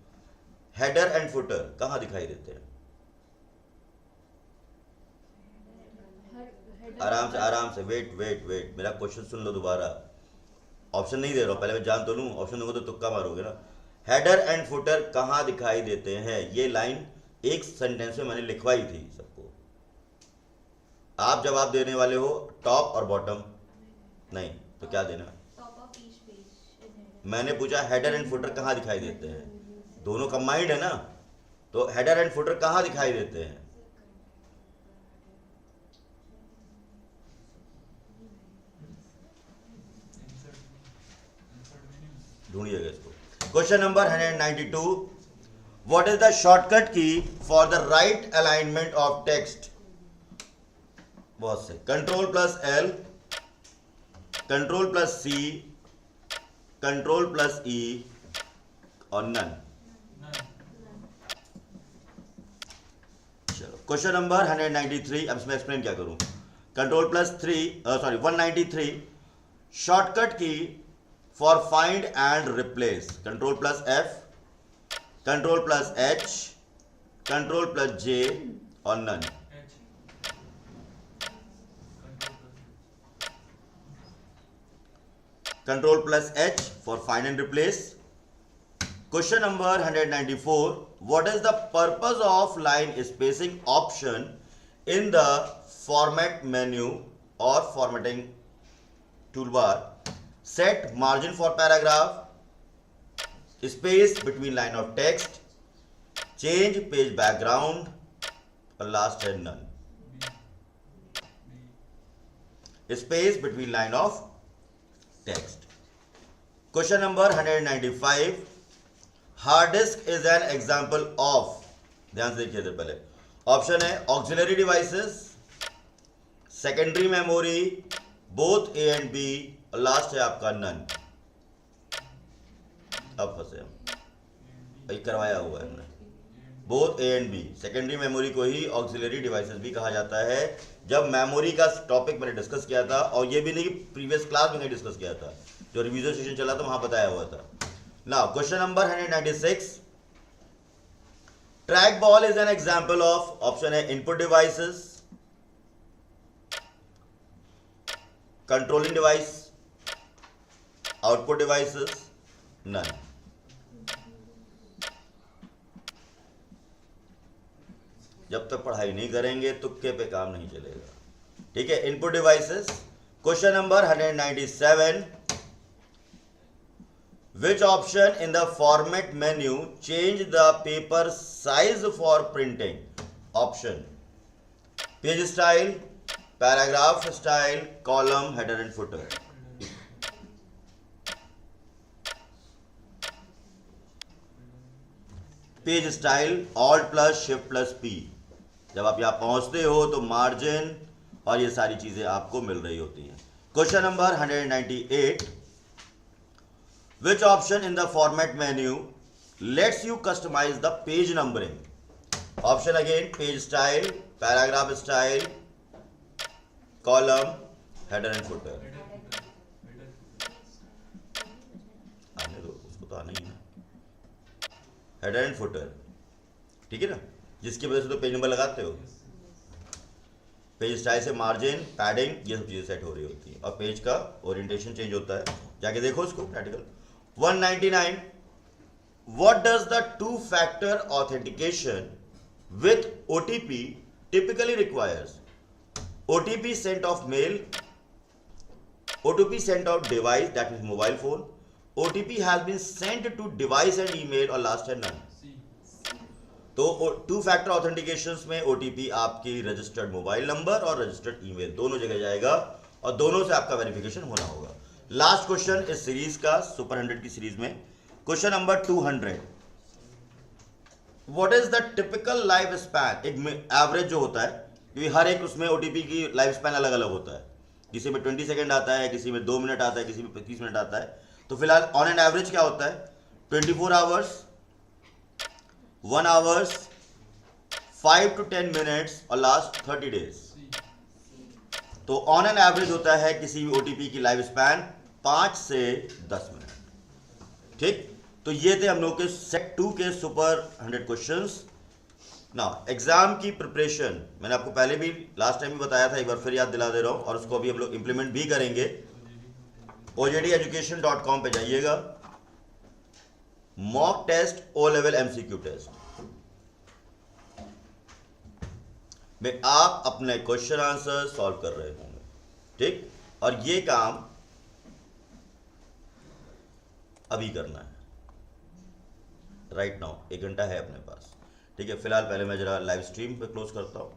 Speaker 1: हेडर एंड फुटर कहां दिखाई देते हैं? आराम से वेट मेरा क्वेश्चन सुन लो दोबारा। ऑप्शन नहीं दे रहा हूं, पहले मैं जान तो लूं, ऑप्शन दूंगा तो तुक्का मारोगे ना। हेडर एंड फुटर कहां दिखाई देते हैं? ये लाइन एक सेंटेंस में मैंने लिखवाई थी सबको। आप जवाब देने वाले हो टॉप और बॉटम, नहीं तो क्या देना? मैंने पूछा हेडर एंड फुटर कहां दिखाई देते हैं, दोनों कंबाइंड है ना, तो हेडर एंड फुटर कहां दिखाई देते हैं? ढूंढिएगा इसको। Question number 192, what is the shortcut key for the right alignment of text? बहुत से, control plus L, control plus C, control plus E और नन। चलो क्वेश्चन नंबर 193, अब इसमें एक्सप्लेन क्या करूं। Control plus 193, shortcut key for find and replace, control plus F, control plus H, control plus J और none. Control plus H for find and replace. Question number 194, what is the purpose of line spacing option in the format menu और formatting toolbar? Set margin for paragraph, space between line of text, change page background और last है none. Space between line of text. Question number 195, hard disk is an example of, ध्यान से देखिए इधर पहले option है auxiliary devices, secondary memory, both A and B और last है आपका नन। अब फंसे हम, भाई करवाया हुआ है हमने। Both A and B, secondary memory को ही ऑक्सिलरी डिवाइसेस भी कहा जाता है। जब मेमोरी का टॉपिक मैंने डिस्कस किया था, और ये भी नहीं कि प्रीवियस क्लास में नहीं डिस्कस किया था, जो रिवीजन सेशन चला था वहां बताया हुआ था। Now question number 196, track ball is an example of, option है input devices, controlling device, output devices, none. जब तक पढ़ाई नहीं करेंगे तुक्के पे काम नहीं चलेगा, ठीक है। Input devices. Question number 197, which option in the format menu change the paper size for printing? Option page style, paragraph style, column, header and footer. Page style, alt plus shift plus P. जब आप यहां पहुंचते हो तो margin और ये सारी चीजें आपको मिल रही होती हैं। Question number 198, which option in the format menu lets you customize the page numbering? Option again page style, paragraph style, column, header and footer. आने दो, उसको तो आना ही है। हेडर एंड फुटर, ठीक है ना, जिसकी वजह से तो पेज नंबर लगाते हो। पेज स्टाइल से मार्जिन, पैडिंग, ये सब चीजें सेट हो रही होती है और पेज का ओरिएंटेशन चेंज होता है। जाके देखो उसको practical. 199, what does the two factor authentication with OTP typically requires? OTP sent of mail, OTP sent out device, that is mobile phone, OTP has been sent to device and email और last है none। तो to factor authentication में OTP आपकी registered mobile number और registered email दोनों जगह जाएगा और दोनों से आपका वेरिफिकेशन होना होगा। लास्ट क्वेश्चन इस सीरीज का, सुपर 100 की सीरीज में, question number 200, what is the typical life span? एक एवरेज जो होता है, क्योंकि हर एक उसमें OTP की लाइफ स्पैन अलग अलग होता है, किसी में 20 सेकंड आता है, किसी में 2 मिनट आता है, किसी में 25 मिनट आता है। तो फिलहाल ऑन एन एवरेज क्या होता है? 24 आवर्स, 1 आवर्स, 5 to 10 मिनट्स और लास्ट 30 डेज। तो ऑन एन एवरेज होता है किसी भी OTP की लाइफ स्पैन 5 से 10 मिनट। ठीक, तो ये थे हम लोग के सेट 2 के सुपर 100 क्वेश्चंस। ना एग्जाम की प्रिपरेशन मैंने आपको पहले भी लास्ट टाइम भी बताया था, एक बार फिर याद दिला दे रहा हूं, और उसको अभी हम लोग इंप्लीमेंट भी करेंगे। OJDeducation.com पे जाइएगा, mock test O level MCQ test में आप अपने क्वेश्चन आंसर सॉल्व कर रहे होंगे। ठीक, और ये काम अभी करना है, राइट नाउ 1 घंटा है अपने पास। ठीक है, फिलहाल पहले मैं जरा लाइव स्ट्रीम पे क्लोज करता हूं।